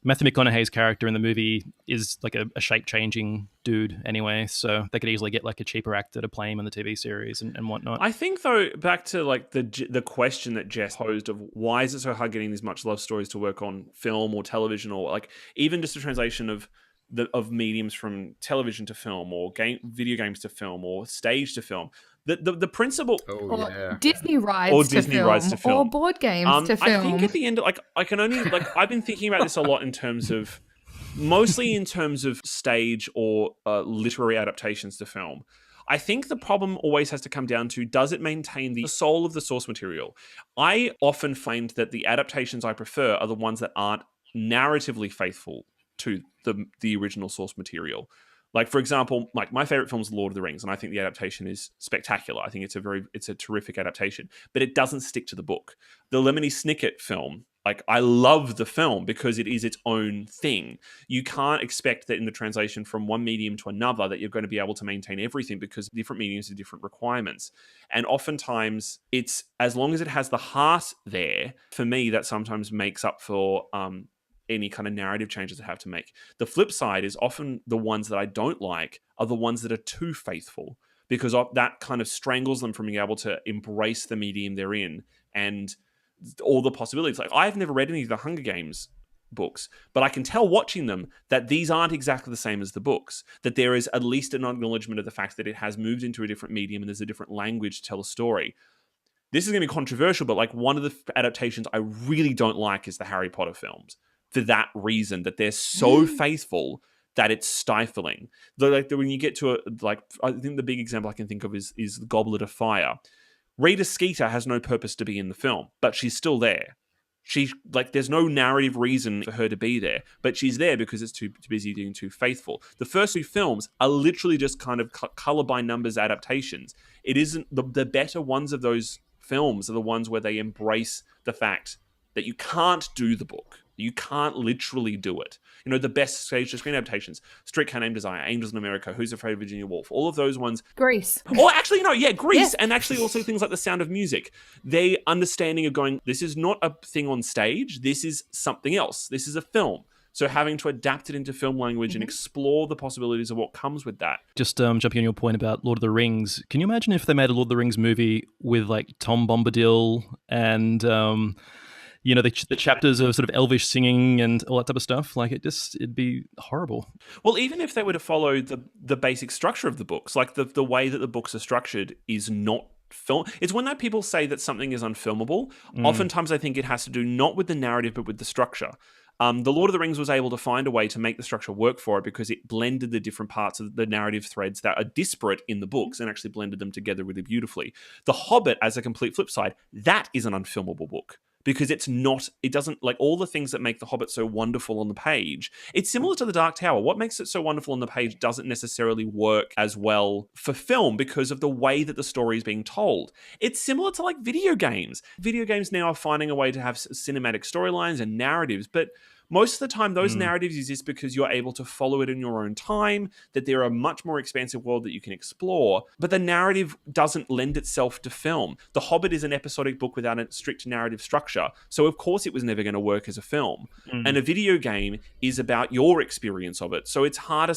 Matthew McConaughey's character in the movie is a shape-changing dude anyway, so they could easily get a cheaper actor to play him in the TV series and whatnot. I think, though, back to the question that Jess posed of why is it so hard getting these much love stories to work on film or television, or even just a translation of mediums from television to film, or video games to film, or stage to film. The principle, Disney rides to film, or board games to film. I think at the end, I can only I've been thinking about this a lot in terms of, mostly in terms of stage or literary adaptations to film. I think the problem always has to come down to, does it maintain the soul of the source material? I often find that the adaptations I prefer are the ones that aren't narratively faithful to the original source material. For example, my favorite film is Lord of the Rings, and I think the adaptation is spectacular. I think it's a terrific adaptation, but it doesn't stick to the book. The Lemony Snicket film, I love the film because it is its own thing. You can't expect that in the translation from one medium to another that you're going to be able to maintain everything, because different mediums have different requirements. And oftentimes, it's, as long as it has the heart there, for me, that sometimes makes up for any kind of narrative changes I have to make. The flip side is often the ones that I don't like are the ones that are too faithful, because that kind of strangles them from being able to embrace the medium they're in and all the possibilities. I've never read any of the Hunger Games books, but I can tell watching them that these aren't exactly the same as the books, that there is at least an acknowledgement of the fact that it has moved into a different medium and there's a different language to tell a story. This is going to be controversial, but one of the adaptations I really don't like is the Harry Potter films, for that reason, that they're so faithful that it's stifling. When you get to I think the big example I can think of is the Goblet of Fire. Rita Skeeter has no purpose to be in the film, but she's still there. there's no narrative reason for her to be there, but she's there because it's too busy being too faithful. The first 2 films are literally just kind of color by numbers adaptations. It isn't the better ones of those films are the ones where they embrace the fact that you can't do the book. You can't literally do it. You know, the best stage-to-screen adaptations, Streetcar Named Desire, Angels in America, Who's Afraid of Virginia Woolf, all of those ones. Grease. Or actually, no, yeah, Grease, and actually also things like The Sound of Music. They understanding of going, this is not a thing on stage, this is something else. This is a film. So having to adapt it into film language and explore the possibilities of what comes with that. Just jumping on your point about Lord of the Rings, can you imagine if they made a Lord of the Rings movie with like Tom Bombadil and the chapters of sort of elvish singing and all that type of stuff? Like it'd be horrible. Well, even if they were to follow the basic structure of the books, like the way that the books are structured is not film. It's when that people say that something is unfilmable. Oftentimes I think it has to do not with the narrative but with the structure. The Lord of the Rings was able to find a way to make the structure work for it because it blended the different parts of the narrative threads that are disparate in the books and actually blended them together really beautifully. The Hobbit, as a complete flip side, that is an unfilmable book. Because it doesn't, like all the things that make The Hobbit so wonderful on the page. It's similar to The Dark Tower. What makes it so wonderful on the page doesn't necessarily work as well for film because of the way that the story is being told. It's similar to like video games. Video games now are finding a way to have cinematic storylines and narratives, but most of the time, those narratives exist because you're able to follow it in your own time, that there are a much more expansive world that you can explore, but the narrative doesn't lend itself to film. The Hobbit is an episodic book without a strict narrative structure, so of course it was never going to work as a film. And a video game is about your experience of it, so it's harder.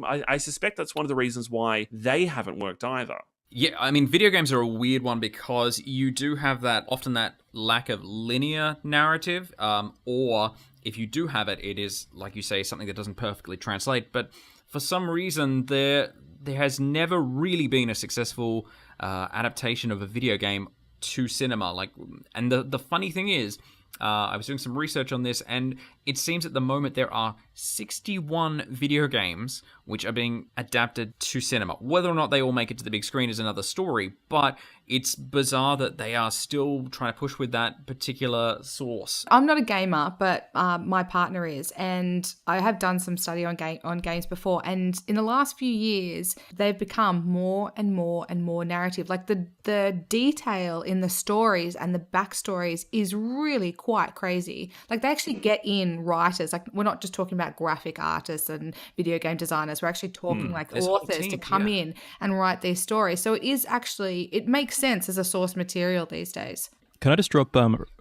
I suspect that's one of the reasons why they haven't worked either. Yeah, I mean, video games are a weird one because you do have often that lack of linear narrative, or if you do have it, it is, like you say, something that doesn't perfectly translate. But for some reason, there has never really been a successful adaptation of a video game to cinema. And the funny thing is, I was doing some research on this, and it seems at the moment there are 61 video games which are being adapted to cinema. Whether or not they all make it to the big screen is another story, but it's bizarre that they are still trying to push with that particular source. I'm not a gamer, but my partner is, and I have done some study on games before, and in the last few years, they've become more and more and more narrative. Like the detail in the stories and the backstories is really quite crazy. Like they actually get in writers. Like we're not just talking about graphic artists and video game designers. We're actually talking like authors to come in and write these stories. So it makes sense as a source material these days. Can I just drop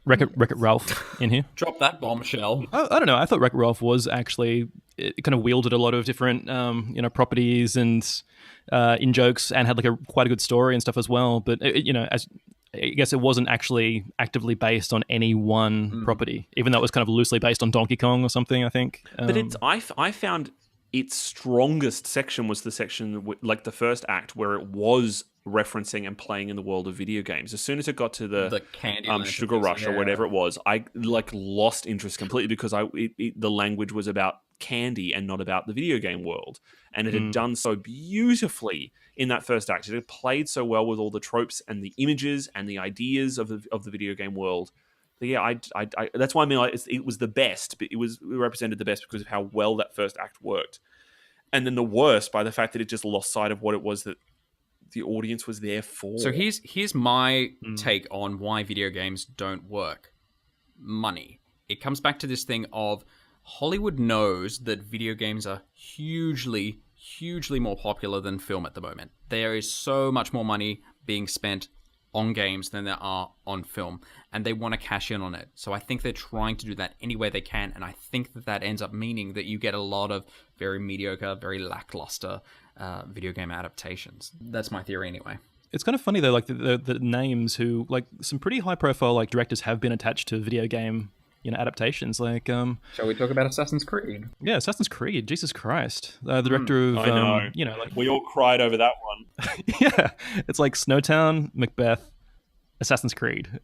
Wreck-It Ralph in here? Drop that bombshell. I don't know. I thought Wreck-It Ralph was actually, it kind of wielded a lot of different properties and in jokes and had like quite a good story and stuff as well. But I guess it wasn't actually actively based on any one property, even though it was kind of loosely based on Donkey Kong or something, I think. But I found its strongest section was the section, like the first act, where it was referencing and playing in the world of video games. As soon as it got to the Candy Sugar Rush or whatever it was, I lost interest completely because the language was about candy and not about the video game world. And it had done so beautifully in that first act. It had played so well with all the tropes and the images and the ideas of the video game world. But yeah, I that's why I mean it was the best, but it represented the best because of how well that first act worked. And then the worst by the fact that it just lost sight of what it was that the audience was there for. So here's my take on why video games don't work. Money. It comes back to this thing of Hollywood knows that video games are hugely, hugely more popular than film at the moment. There is so much more money being spent on games than there are on film, and they want to cash in on it. So I think they're trying to do that any way they can, and I think that ends up meaning that you get a lot of very mediocre, very lackluster video game adaptations. That's my theory anyway. It's kind of funny though, like the names who, like some pretty high profile like directors have been attached to video game adaptations. Like shall we talk about Assassin's Creed? Yeah, Assassin's Creed, Jesus Christ. The director of I know. Like we all cried over that one. Yeah, it's like Snowtown, Macbeth, Assassin's Creed.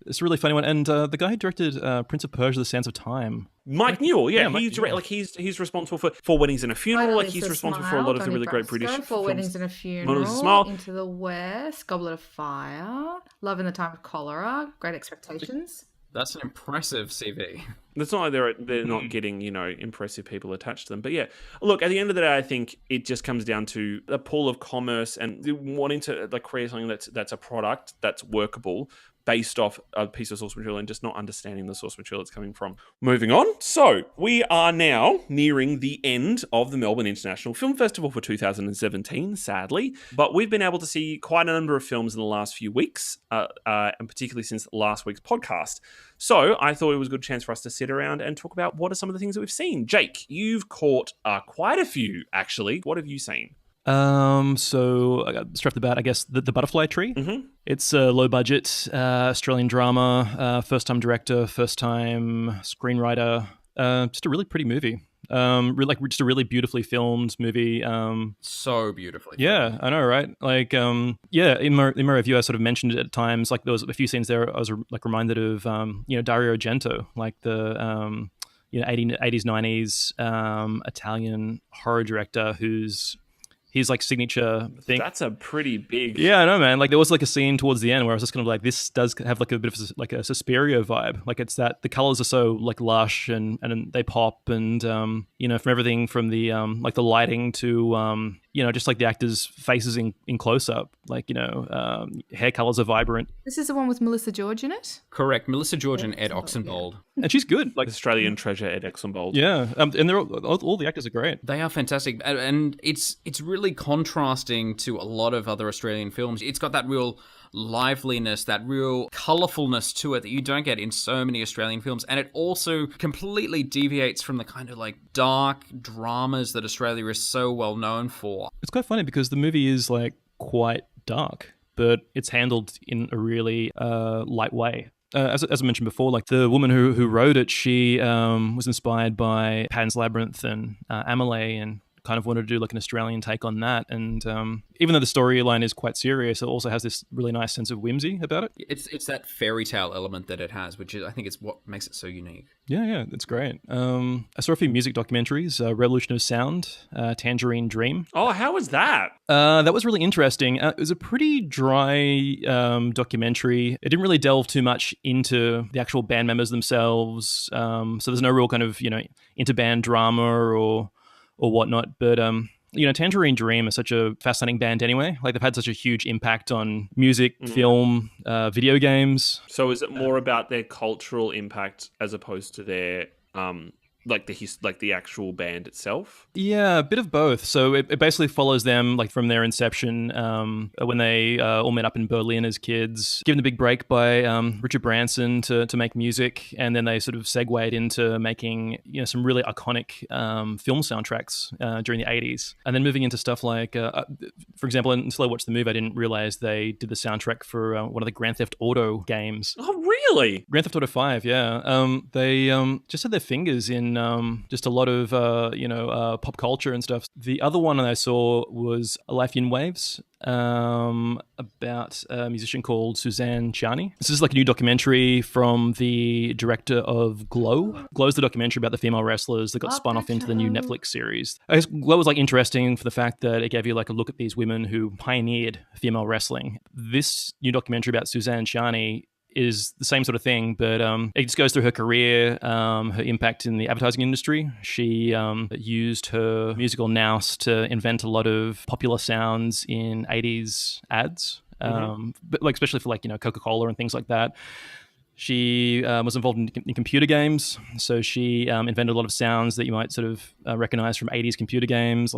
It's a really funny one. And the guy who directed Prince of Persia: The Sands of Time, Mike Newell, yeah, Mike Newell. he's responsible for Four Weddings and a Funeral. Like he's responsible for a lot of the really great British Four films. Weddings and a Funeral, Into the West, Goblet of Fire, Love in the Time of Cholera, Great Expectations. That's an impressive CV. It's not like they're not getting, impressive people attached to them. But yeah, look, at the end of the day, I think it just comes down to a pool of commerce and wanting to create something that's a product that's workable based off a piece of source material and just not understanding the source material it's coming from. Moving on. So we are now nearing the end of the Melbourne International Film Festival for 2017, sadly. But we've been able to see quite a number of films in the last few weeks, and particularly since last week's podcast. So I thought it was a good chance for us to sit around and talk about what are some of the things that we've seen. Jake, you've caught quite a few, actually. What have you seen? So straight off the bat, I guess the Butterfly Tree. Mm-hmm. It's a low budget Australian drama, first time director, first time screenwriter. Just a really pretty movie. Just a really beautifully filmed movie. So beautifully filmed. Yeah, I know, right? In my review, I sort of mentioned it at times. Like there was a few scenes there I was reminded of, Dario Argento, like the 80s, 90s Italian horror director who's his signature thing. That's a pretty big. Yeah, I know, man. There was a scene towards the end where I was just kind of like, this does have a bit of a Suspiria vibe. It's that the colors are so lush and they pop and from everything from the the lighting to just the actors' faces in close up. Hair colors are vibrant. This is the one with Melissa George in it? Correct. Melissa George and Ed Oxenbould. Yeah. And she's good. Australian treasure, Ed Oxenbould. Yeah. And they're all the actors are great. They are fantastic. And it's really contrasting to a lot of other Australian films. It's got that real liveliness, that real colourfulness to it that you don't get in so many Australian films. And it also completely deviates from the kind of dark dramas that Australia is so well known for. It's quite funny because the movie is quite dark, but it's handled in a really light way. As I mentioned before, the woman who wrote it, she was inspired by Pan's Labyrinth and Amelie and kind of wanted to do an Australian take on that. And even though the storyline is quite serious, it also has this really nice sense of whimsy about it. It's that fairy tale element that it has, which I think is what makes it so unique. Yeah, it's great. I saw a few music documentaries, Revolution of Sound, Tangerine Dream. Oh, how was that? That was really interesting. It was a pretty dry documentary. It didn't really delve too much into the actual band members themselves. So there's no real kind of, inter-band drama or whatnot. But, Tangerine Dream is such a fascinating band anyway. They've had such a huge impact on music, film, video games. So is it more about their cultural impact as opposed to their the actual band itself? Yeah, a bit of both. So it basically follows them from their inception, when they all met up in Berlin as kids, given a big break by Richard Branson to make music, and then they sort of segued into making some really iconic film soundtracks during the 80s, and then moving into stuff for example, until I watched the movie, I didn't realize they did the soundtrack for one of the Grand Theft Auto games. Oh, really? Grand Theft Auto 5, yeah. They just had their fingers in just a lot of pop culture and stuff. The other one I saw was A Life in Waves, about a musician called Suzanne Ciani. This is a new documentary from the director of Glow. Glow's the documentary about the female wrestlers that got spun off into the new Netflix series. I guess Glow was interesting for the fact that it gave you a look at these women who pioneered female wrestling. This new documentary about Suzanne Ciani is the same sort of thing, but it just goes through her career, her impact in the advertising industry. She used her musical nous to invent a lot of popular sounds in 80s ads, but especially for Coca-Cola and things like that. She was involved in computer games, so she invented a lot of sounds that you might sort of recognize from 80s computer games,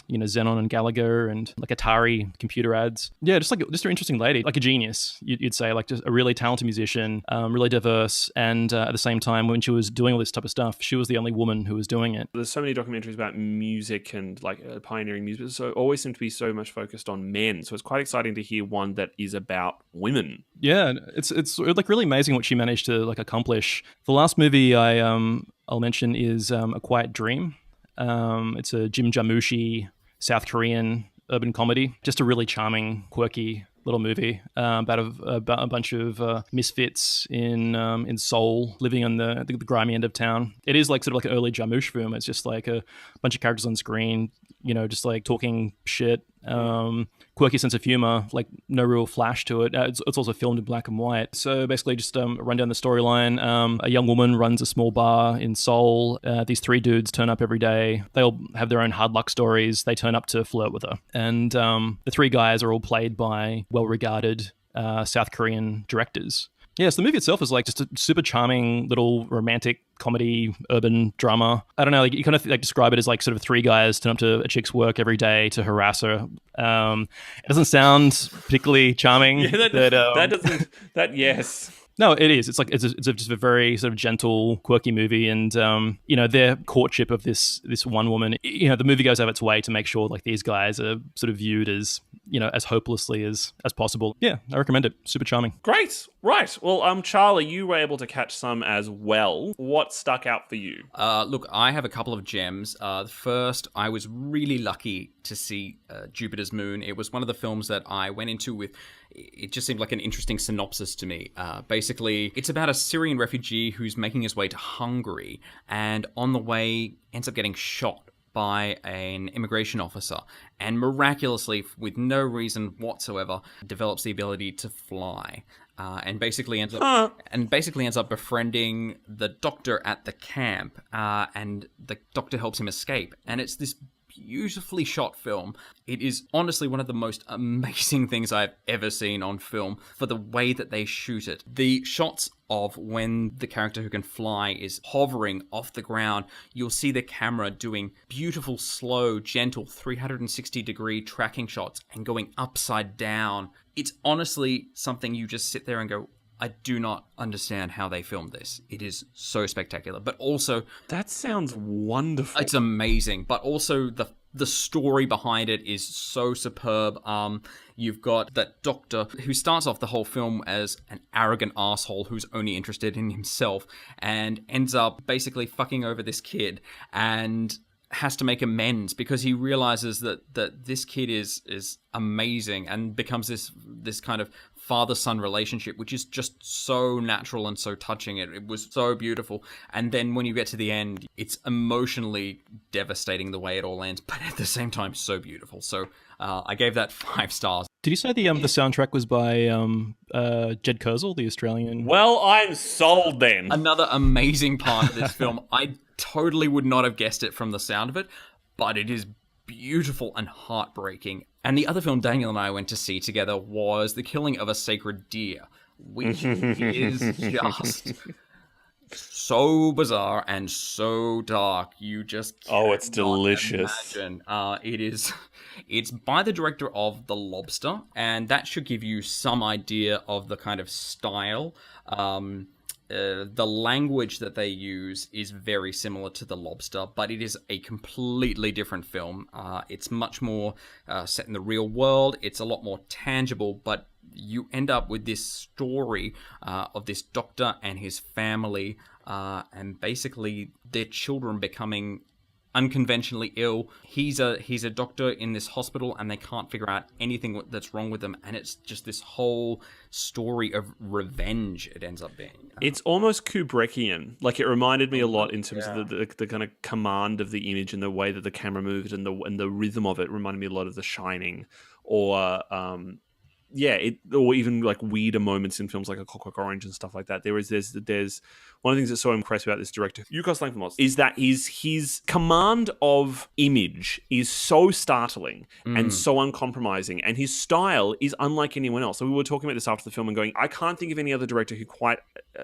Xenon and Gallagher and Atari computer ads. Yeah, just an interesting lady, a genius, you'd say, just a really talented musician, really diverse. And at the same time, when she was doing all this type of stuff, she was the only woman who was doing it. There's so many documentaries about music and pioneering music, so always seem to be so much focused on men. So it's quite exciting to hear one that is about women. Yeah, it's really amazing what she managed to accomplish. The last movie I'll mention is A Quiet Dream. It's a Jim Jarmusch South Korean urban comedy. Just a really charming, quirky little movie about a bunch of misfits in Seoul living on the grimy end of town. It is like sort of like an early Jarmusch film. It's just like a bunch of characters on screen, just like talking shit. Quirky sense of humor, like no real flash to it. It's also filmed in black and white. So basically just run down the storyline. A young woman runs a small bar in Seoul. These 3 dudes turn up every day. They all have their own hard luck stories. They turn up to flirt with her. And the 3 guys are all played by well-regarded South Korean directors. Yeah, so the movie itself is like just a super charming little romantic comedy, urban drama. I don't know, like you kind of like describe it as like sort of 3 guys turn up to a chick's work every day to harass her. It doesn't sound particularly charming. Yeah, yes. No, it is. It's like it's just a very sort of gentle, quirky movie, and their courtship of this one woman. The movie goes out of its way to make sure like these guys are sort of viewed as as hopelessly as possible. Yeah, I recommend it. Super charming. Great. Right. Well, Charlie, you were able to catch some as well. What stuck out for you? Look, I have a couple of gems. First, I was really lucky to see Jupiter's Moon. It was one of the films that I went into with. It just seemed like an interesting synopsis to me. Basically, it's about a Syrian refugee who's making his way to Hungary, and on the way ends up getting shot by an immigration officer, and miraculously, with no reason whatsoever, develops the ability to fly. And basically ends up befriending the doctor at the camp, and the doctor helps him escape. And it's this beautifully shot film. It is honestly one of the most amazing things I've ever seen on film for the way that they shoot it. The shots of when the character who can fly is hovering off the ground, you'll see the camera doing beautiful, slow, gentle 360-degree tracking shots and going upside down. It's honestly something you just sit there and go, I do not understand how they filmed this. It is so spectacular. But also... That sounds wonderful. It's amazing. But also the story behind it is so superb. You've got that doctor who starts off the whole film as an arrogant asshole who's only interested in himself and ends up basically fucking over this kid and has to make amends because he realizes that this kid is amazing and becomes this kind of father-son relationship, which is just so natural and so touching. It was so beautiful. And then when you get to the end, it's emotionally devastating the way it all ends, but at the same time, so beautiful. So I gave that 5 stars. Did you say the soundtrack was by Jed Kurzel, the Australian? Well, I'm sold then. Another amazing part of this film. I totally would not have guessed it from the sound of it, but it is beautiful and heartbreaking. And the other film Daniel and I went to see together was The Killing of a Sacred Deer, which is just so bizarre and so dark. You just it's delicious. Imagine. It's by the director of The Lobster, and that should give you some idea of the kind of style. The language that they use is very similar to The Lobster, but it is a completely different film. It's much more set in the real world. It's a lot more tangible, but you end up with this story of this doctor and his family, and basically their children becoming unconventionally ill. He's a doctor in this hospital and they can't figure out anything that's wrong with them, and it's just this whole story of revenge it ends up being. It's almost Kubrickian. Like, it reminded me a lot in terms of the kind of command of the image and the way that the camera moved and the rhythm of it reminded me a lot of The Shining, or or even like weirder moments in films like A Clockwork Orange and stuff like that. There's one of the things that's so impressive about this director, Yukos Lanthimos, is that his command of image is so startling and so uncompromising, and his style is unlike anyone else. So we were talking about this after the film and going, I can't think of any other director who quite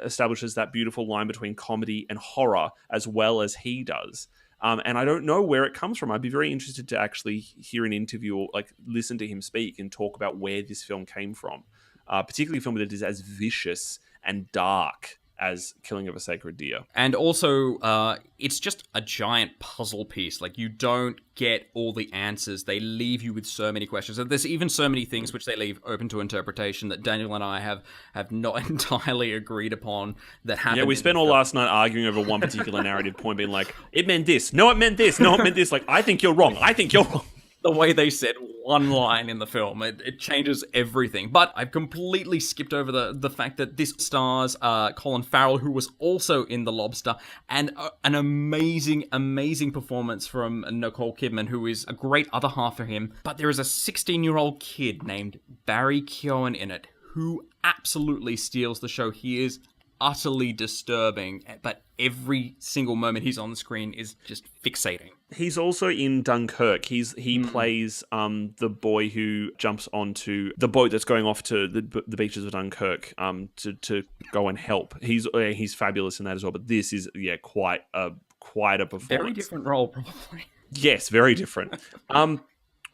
establishes that beautiful line between comedy and horror as well as he does. And I don't know where it comes from. I'd be very interested to actually hear an interview or like listen to him speak and talk about where this film came from. Particularly a film that is as vicious and dark as Killing of a Sacred Deer. And also, it's just a giant puzzle piece. Like, you don't get all the answers. They leave you with so many questions. And there's even so many things which they leave open to interpretation that Daniel and I have not entirely agreed upon that happen. Yeah, we spent all last night arguing over one particular narrative point, being like, it meant this. No, it meant this. No, it meant this. Like, I think you're wrong. I think you're wrong. the way they said one line in the film. It changes everything. But I've completely skipped over the fact that this stars Colin Farrell, who was also in The Lobster, and an amazing, amazing performance from Nicole Kidman, who is a great other half for him. But there is a 16-year-old kid named Barry Keoghan in it who absolutely steals the show. He is utterly disturbing, but every single moment he's on the screen is just fixating. He's also in Dunkirk. He plays the boy who jumps onto the boat that's going off to the beaches of Dunkirk to go and help. He's fabulous in that as well. But this is quite a performance. Very different role, probably. Yes, very different.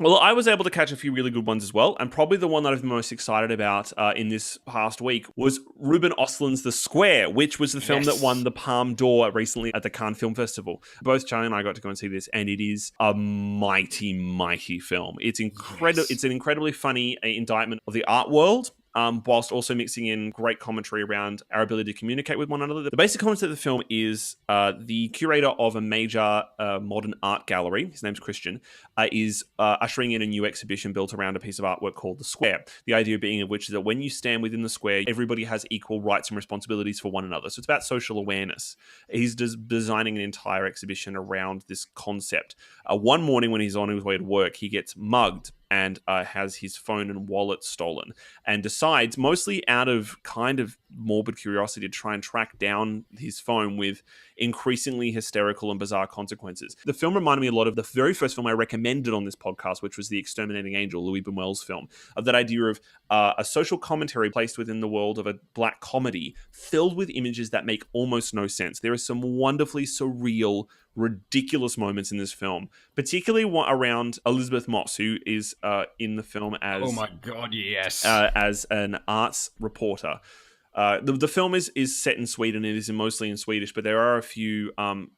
Well, I was able to catch a few really good ones as well, and probably the one that I'm most excited about in this past week was Ruben Östlund's The Square, which was the film that won the Palme d'Or recently at the Cannes Film Festival. Both Charlie and I got to go and see this, and it is a mighty, mighty film. It's incredible. It's an incredibly funny indictment of the art world, whilst also mixing in great commentary around our ability to communicate with one another. The basic concept of the film is the curator of a major modern art gallery, his name's Christian, is ushering in a new exhibition built around a piece of artwork called The Square. The idea being of which is that when you stand within the square, everybody has equal rights and responsibilities for one another. So it's about social awareness. He's designing an entire exhibition around this concept. One morning when he's on his way to work, he gets mugged and has his phone and wallet stolen, and decides, mostly out of kind of morbid curiosity, to try and track down his phone with increasingly hysterical and bizarre consequences. The film reminded me a lot of the very first film I recommended on this podcast, which was The Exterminating Angel, Louis Buñuel's film, of that idea of a social commentary placed within the world of a black comedy filled with images that make almost no sense. There are some wonderfully surreal, ridiculous moments in this film, particularly around Elizabeth Moss, who is in the film as oh my god, yes, as an arts reporter. The film is set in Sweden. It is mostly in Swedish, but there are a few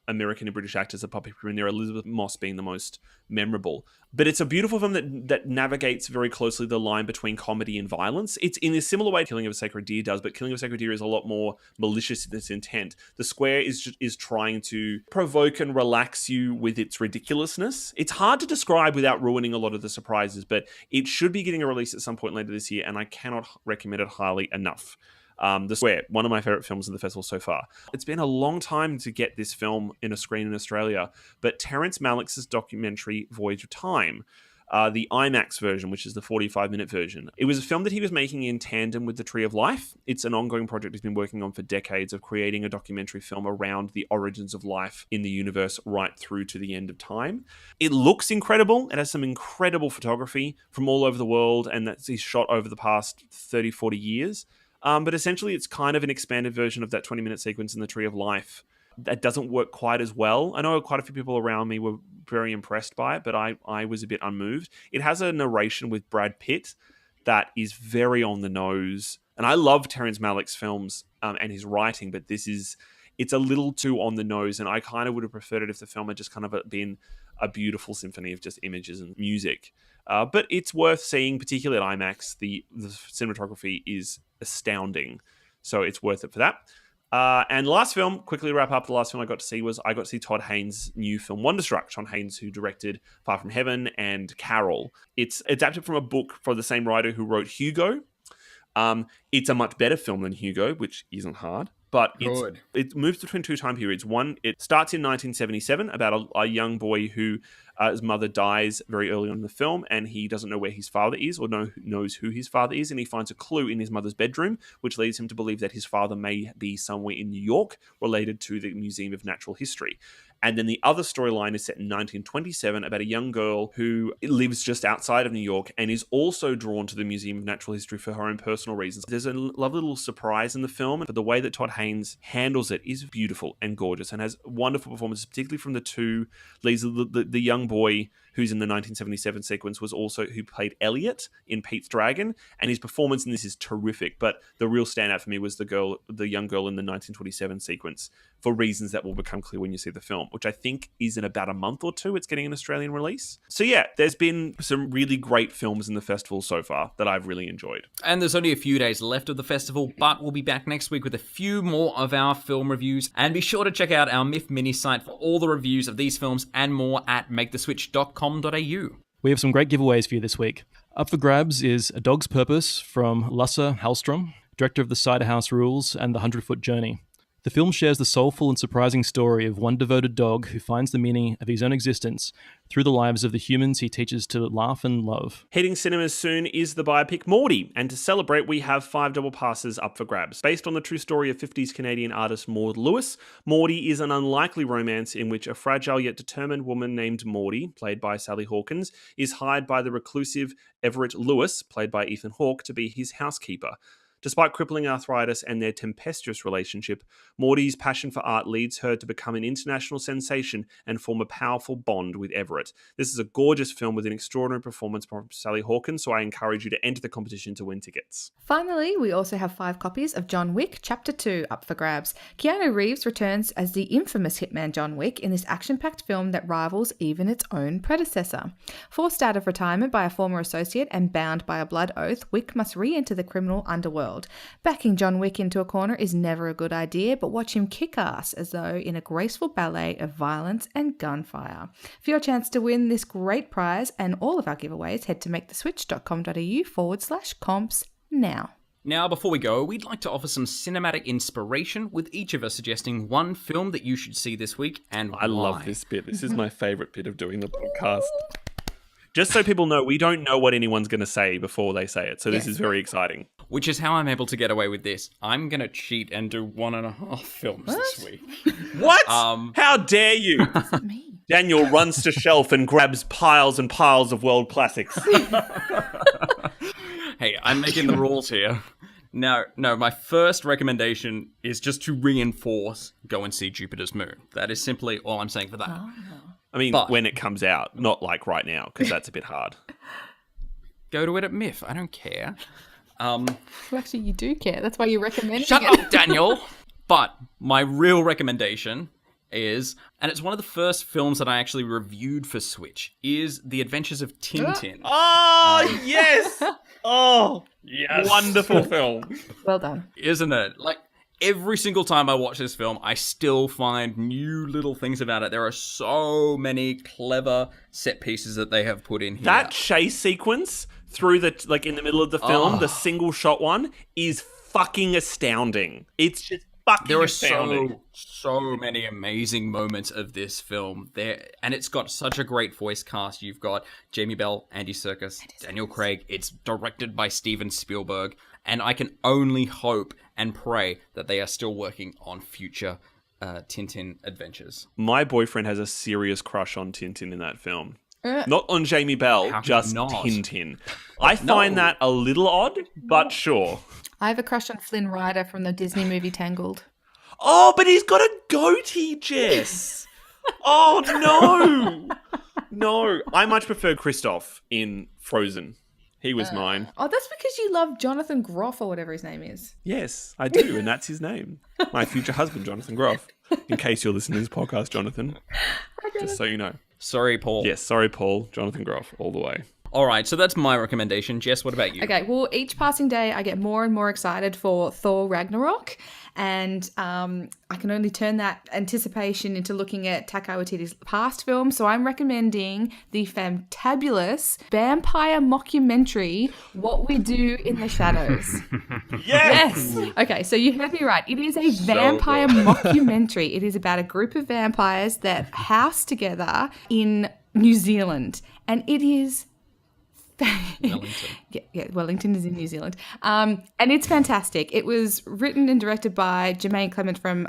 American and British actors that pop up in there, Elizabeth Moss being the most memorable. But it's a beautiful film that navigates very closely the line between comedy and violence. It's in a similar way Killing of a Sacred Deer does, but Killing of a Sacred Deer is a lot more malicious in its intent. The Square is trying to provoke and relax you with its ridiculousness. It's hard to describe without ruining a lot of the surprises, but it should be getting a release at some point later this year, and I cannot recommend it highly enough. The Square, one of my favourite films in the festival so far. It's been a long time to get this film in a screen in Australia, but Terrence Malick's documentary Voyage of Time, the IMAX version, which is the 45-minute version, it was a film that he was making in tandem with The Tree of Life. It's an ongoing project he's been working on for decades of creating a documentary film around the origins of life in the universe right through to the end of time. It looks incredible. It has some incredible photography from all over the world, and that's shot over the past 30, 40 years. But essentially, it's kind of an expanded version of that 20-minute sequence in The Tree of Life that doesn't work quite as well. I know quite a few people around me were very impressed by it, but I was a bit unmoved. It has a narration with Brad Pitt that is very on the nose. And I love Terrence Malick's films and his writing, but it's a little too on the nose. And I kind of would have preferred it if the film had just kind of been a beautiful symphony of just images and music. But it's worth seeing, particularly at IMAX. The cinematography is astounding, so it's worth it for that. And last film, quickly to wrap up, the last film I got to see Todd Haynes' new film Wonderstruck. Todd Haynes, who directed Far From Heaven and Carol. It's adapted from a book from the same writer who wrote Hugo. It's a much better film than Hugo, which isn't hard. But it moves between two time periods. One, it starts in 1977 about a young boy who his mother dies very early on in the film, and he doesn't know where his father is or knows who his father is, and he finds a clue in his mother's bedroom, which leads him to believe that his father may be somewhere in New York related to the Museum of Natural History. And then the other storyline is set in 1927 about a young girl who lives just outside of New York and is also drawn to the Museum of Natural History for her own personal reasons. There's a lovely little surprise in the film, but the way that Todd Haynes handles it is beautiful and gorgeous and has wonderful performances, particularly from the two leads. The young boy who's in the 1977 sequence was also who played Elliot in Pete's Dragon, and his performance in this is terrific. But the real standout for me was the young girl in the 1927 sequence, for reasons that will become clear when you see the film, which I think is in about a month or two. It's getting an Australian release. So yeah, there's been some really great films in the festival so far that I've really enjoyed. And there's only a few days left of the festival, but we'll be back next week with a few more of our film reviews. And be sure to check out our Myth mini site for all the reviews of these films and more at maketheswitch.com.au. We have some great giveaways for you this week. Up for grabs is A Dog's Purpose from Lasse Hallström, director of The Cider House Rules and The 100-Foot Journey. The film shares the soulful and surprising story of one devoted dog who finds the meaning of his own existence through the lives of the humans he teaches to laugh and love. Hitting cinemas soon is the biopic Morty, and to celebrate, we have 5 double passes up for grabs. Based on the true story of 50s Canadian artist Maud Lewis, Morty is an unlikely romance in which a fragile yet determined woman named Morty, played by Sally Hawkins, is hired by the reclusive Everett Lewis, played by Ethan Hawke, to be his housekeeper. Despite crippling arthritis and their tempestuous relationship, Morty's passion for art leads her to become an international sensation and form a powerful bond with Everett. This is a gorgeous film with an extraordinary performance from Sally Hawkins, so I encourage you to enter the competition to win tickets. Finally, we also have 5 copies of John Wick Chapter 2 up for grabs. Keanu Reeves returns as the infamous hitman John Wick in this action-packed film that rivals even its own predecessor. Forced out of retirement by a former associate and bound by a blood oath, Wick must re-enter the criminal underworld. Backing John Wick into a corner is never a good idea, but watch him kick ass as though in a graceful ballet of violence and gunfire. For your chance to win this great prize and all of our giveaways, head to maketheswitch.com.au/comps now. Now, before we go, we'd like to offer some cinematic inspiration, with each of us suggesting one film that you should see this week and why. I love this bit. This is my favourite bit of doing the podcast. Just so people know, we don't know what anyone's going to say before they say it, so this is very exciting. Which is how I'm able to get away with this. I'm going to cheat and do 1.5 films this week. What? How dare you? What does that mean? Daniel runs to shelf and grabs piles and piles of world classics. Hey, I'm making the rules here. No, my first recommendation is just to reinforce go and see Jupiter's Moon. That is simply all I'm saying for that. Oh. I mean, when it comes out, not like right now, because that's a bit hard. Go to it at MIF. I don't care. Well, actually, you do care. That's why you're recommending Shut it. up, Daniel! But my real recommendation is, and it's one of the first films that I actually reviewed for Switch, is The Adventures of Tintin. Oh, yes! Oh, yes! Wonderful film. Well done. Isn't it? Like, every single time I watch this film, I still find new little things about it. There are so many clever set pieces that they have put in here. That chase sequence through the, like, in the middle of the film, the single shot one, is fucking astounding. It's just fucking astounding. There are so many amazing moments of this film there, and it's got such a great voice cast. You've got Jamie Bell, Andy Serkis, Daniel Craig. It's directed by Steven Spielberg, and I can only hope and pray that they are still working on future Tintin adventures. My boyfriend has a serious crush on Tintin in that film. Not on Jamie Bell, just Tintin. I find that a little odd, but sure. I have a crush on Flynn Rider from the Disney movie Tangled. Oh, but he's got a goatee, Jess. Oh, no. No, I much prefer Kristoff in Frozen. He was mine. Oh, that's because you love Jonathan Groff or whatever his name is. Yes, I do, and that's his name. My future husband, Jonathan Groff. In case you're listening to this podcast, Jonathan. Just so you know. Sorry, Paul. Yes, sorry, Paul. Jonathan Groff, all the way. All right, so that's my recommendation. Jess, what about you? Okay, well, each passing day, I get more and more excited for Thor Ragnarok, and I can only turn that anticipation into looking at Taika Waititi's past films, so I'm recommending the fantabulous vampire mockumentary, What We Do in the Shadows. Yes! Okay, so you heard me right. It is a vampire mockumentary. It is about a group of vampires that house together in New Zealand, and it is... Wellington. Yeah, Wellington is in New Zealand. And it's fantastic. It was written and directed by Jermaine Clement from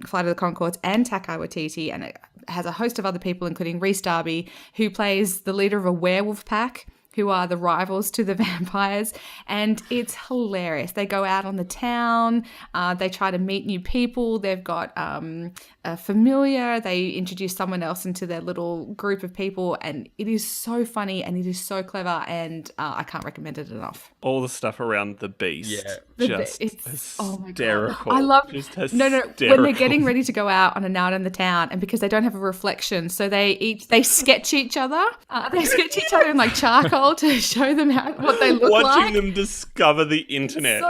Flight of the Conchords and Taika Waititi, and it has a host of other people, including Rhys Darby, who plays the leader of a werewolf pack, who are the rivals to the vampires, and it's hilarious. They go out on the town, they try to meet new people, they've got a familiar, they introduce someone else into their little group of people, and it is so funny and it is so clever, and I can't recommend it enough. All the stuff around the beast. Yeah. Just hysterical. I love just when they're getting ready to go out on a night in the town, and because they don't have a reflection, so they sketch each other. They sketch each other in like charcoal to show them what they look like. Watching them discover the internet.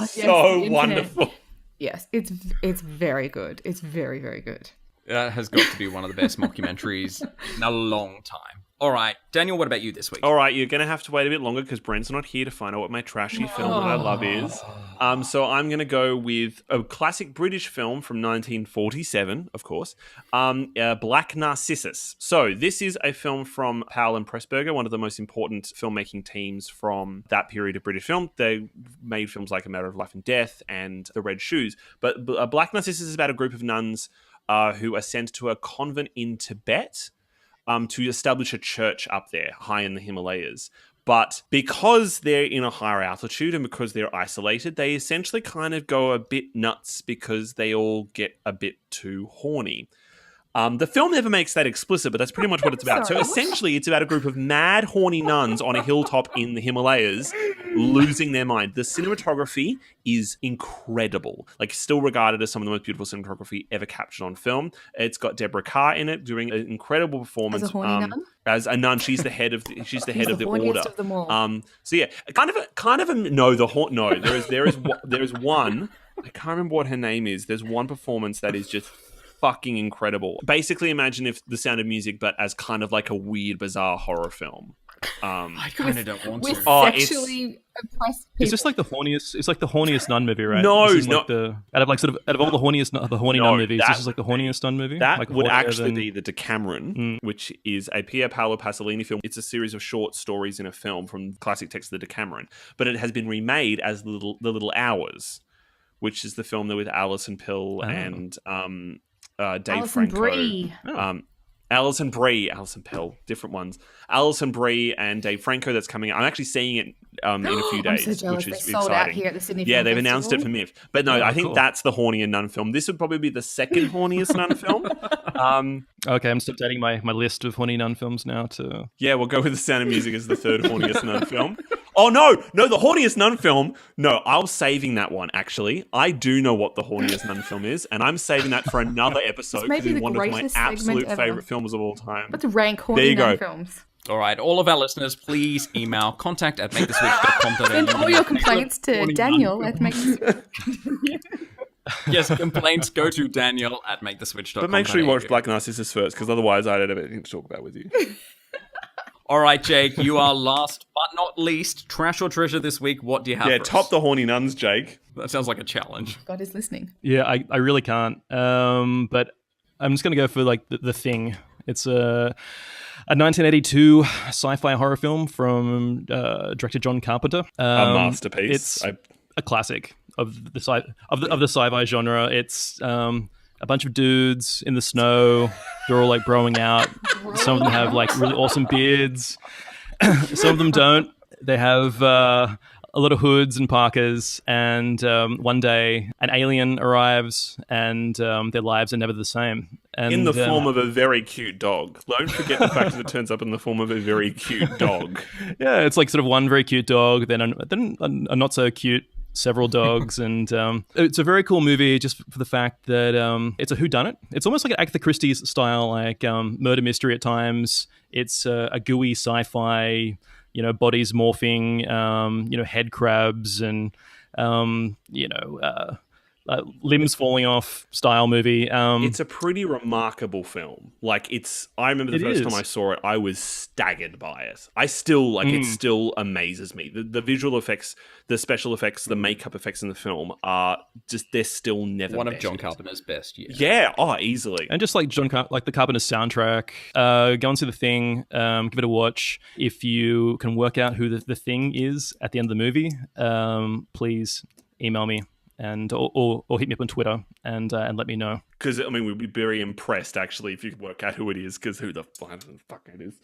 So wonderful. Yes, it's very good. It's very, very good. That has got to be one of the best mockumentaries in a long time. All right, Daniel, what about you this week? All right, you're going to have to wait a bit longer because Brent's not here to find out what my trashy film that I love is. So I'm going to go with a classic British film from 1947, of course, Black Narcissus. So this is a film from Powell and Pressburger, one of the most important filmmaking teams from that period of British film. They made films like A Matter of Life and Death and The Red Shoes. But Black Narcissus is about a group of nuns who are sent to a convent in Tibet to establish a church up there, high in the Himalayas. But because they're in a higher altitude and because they're isolated, they essentially kind of go a bit nuts because they all get a bit too horny. The film never makes that explicit, but that's pretty much what it's about. So essentially, it's about a group of mad, horny nuns on a hilltop in the Himalayas losing their mind. The cinematography is incredible. Like, still regarded as some of the most beautiful cinematography ever captured on film. It's got Deborah Carr in it doing an incredible performance. As a horny nun? As a nun, she's the head of the horniest order. Of them all. So yeah, there is one. I can't remember what her name is. There's one performance that is just fucking incredible. Basically, imagine if The Sound of Music, but as kind of like a weird, bizarre horror film. I kind of don't want to. With sexually oppressed people. Is this like the horniest? It's like the horniest nun movie, right? No, this is no. Like out of all the horny nun movies, this is like the horniest nun movie. That like would actually be the Decameron, which is a Pier Paolo Pasolini film. It's a series of short stories in a film from classic text of the Decameron, but it has been remade as The Little Hours, which is the film there with Alison Pill and Dave Alison Franco. Brie. Alison Pill, different ones. Alison Brie and Dave Franco, that's coming out. I'm actually seeing it in a few days, I'm so jealous. which is they sold exciting. out here at the Sydney Film they've Festival. announced it for MIF. But no, I think that's the horniest nun film. This would probably be the second horniest nun film. Okay, I'm just updating my list of horny nun films now to... Yeah, we'll go with The Sound of Music as the third horniest nun film. Oh, no, the horniest nun film. No, I was saving that one, actually. I do know what the horniest nun film is, and I'm saving that for another episode because it's one of my absolute favourite films of all time. Let's rank horny nun films. All right, all of our listeners, please email contact@maketheswitch.com.au. Send all your complaints to Daniel at Yes, complaints go to Daniel@maketheswitch.com. But make sure you watch Black Narcissus first, because otherwise I don't have anything to talk about with you. All right, Jake, you are last but not least. Trash or treasure this week, what do you have for us? Top the horny nuns, Jake. That sounds like a challenge. God is listening. Yeah, I really can't. But I'm just going to go for like the Thing. It's a 1982 sci-fi horror film from director John Carpenter. A masterpiece. It's a classic of the sci-fi genre. It's a bunch of dudes in the snow. They're all like broing out. Some of them have like really awesome beards. Some of them don't. They have a lot of hoods and parkas. And one day an alien arrives and their lives are never the same. And, in the form of a very cute dog. Don't forget the fact that it turns up in the form of a very cute dog. Yeah, it's like sort of one very cute dog, then a not so cute several dogs, and it's a very cool movie just for the fact that it's a whodunit. It's almost like an Agatha Christie style, like murder mystery at times. It's a gooey sci-fi, bodies morphing, head crabs and limbs falling off style movie. It's a pretty remarkable film. Like I remember the first time I saw it, I was staggered by it. I still it still amazes me. The visual effects, the special effects, the makeup effects in the film are just, they're still never one of John Carpenter's best. Yeah, easily. And just like the Carpenter's soundtrack, go and see The Thing. Give it a watch. If you can work out who the Thing is at the end of the movie, please email me. And or hit me up on Twitter and let me know. Because we'd be very impressed actually if you could work out who it is. Because who the fuck it is?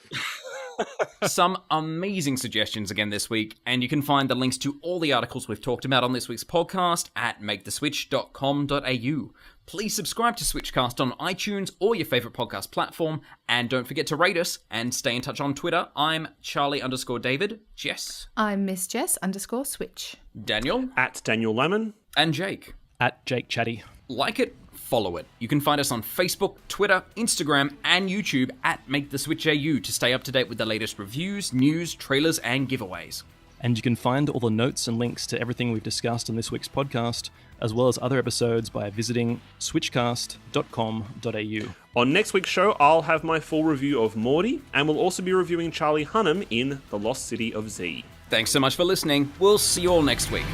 Some amazing suggestions again this week, and you can find the links to all the articles we've talked about on this week's podcast at maketheswitch.com.au. Please subscribe to SWITCHCast on iTunes or your favourite podcast platform, and don't forget to rate us and stay in touch on Twitter. I'm Charlie_David. Jess. I'm Miss Jess_Switch. Daniel. At Daniel Lemon. And Jake. At Jake Chatty. Like it, follow it. You can find us on Facebook, Twitter, Instagram, and YouTube at MakeTheSwitchAU to stay up to date with the latest reviews, news, trailers, and giveaways. And you can find all the notes and links to everything we've discussed on this week's podcast, as well as other episodes, by visiting switchcast.com.au. On next week's show, I'll have my full review of Morty, and we'll also be reviewing Charlie Hunnam in The Lost City of Z. Thanks so much for listening. We'll see you all next week.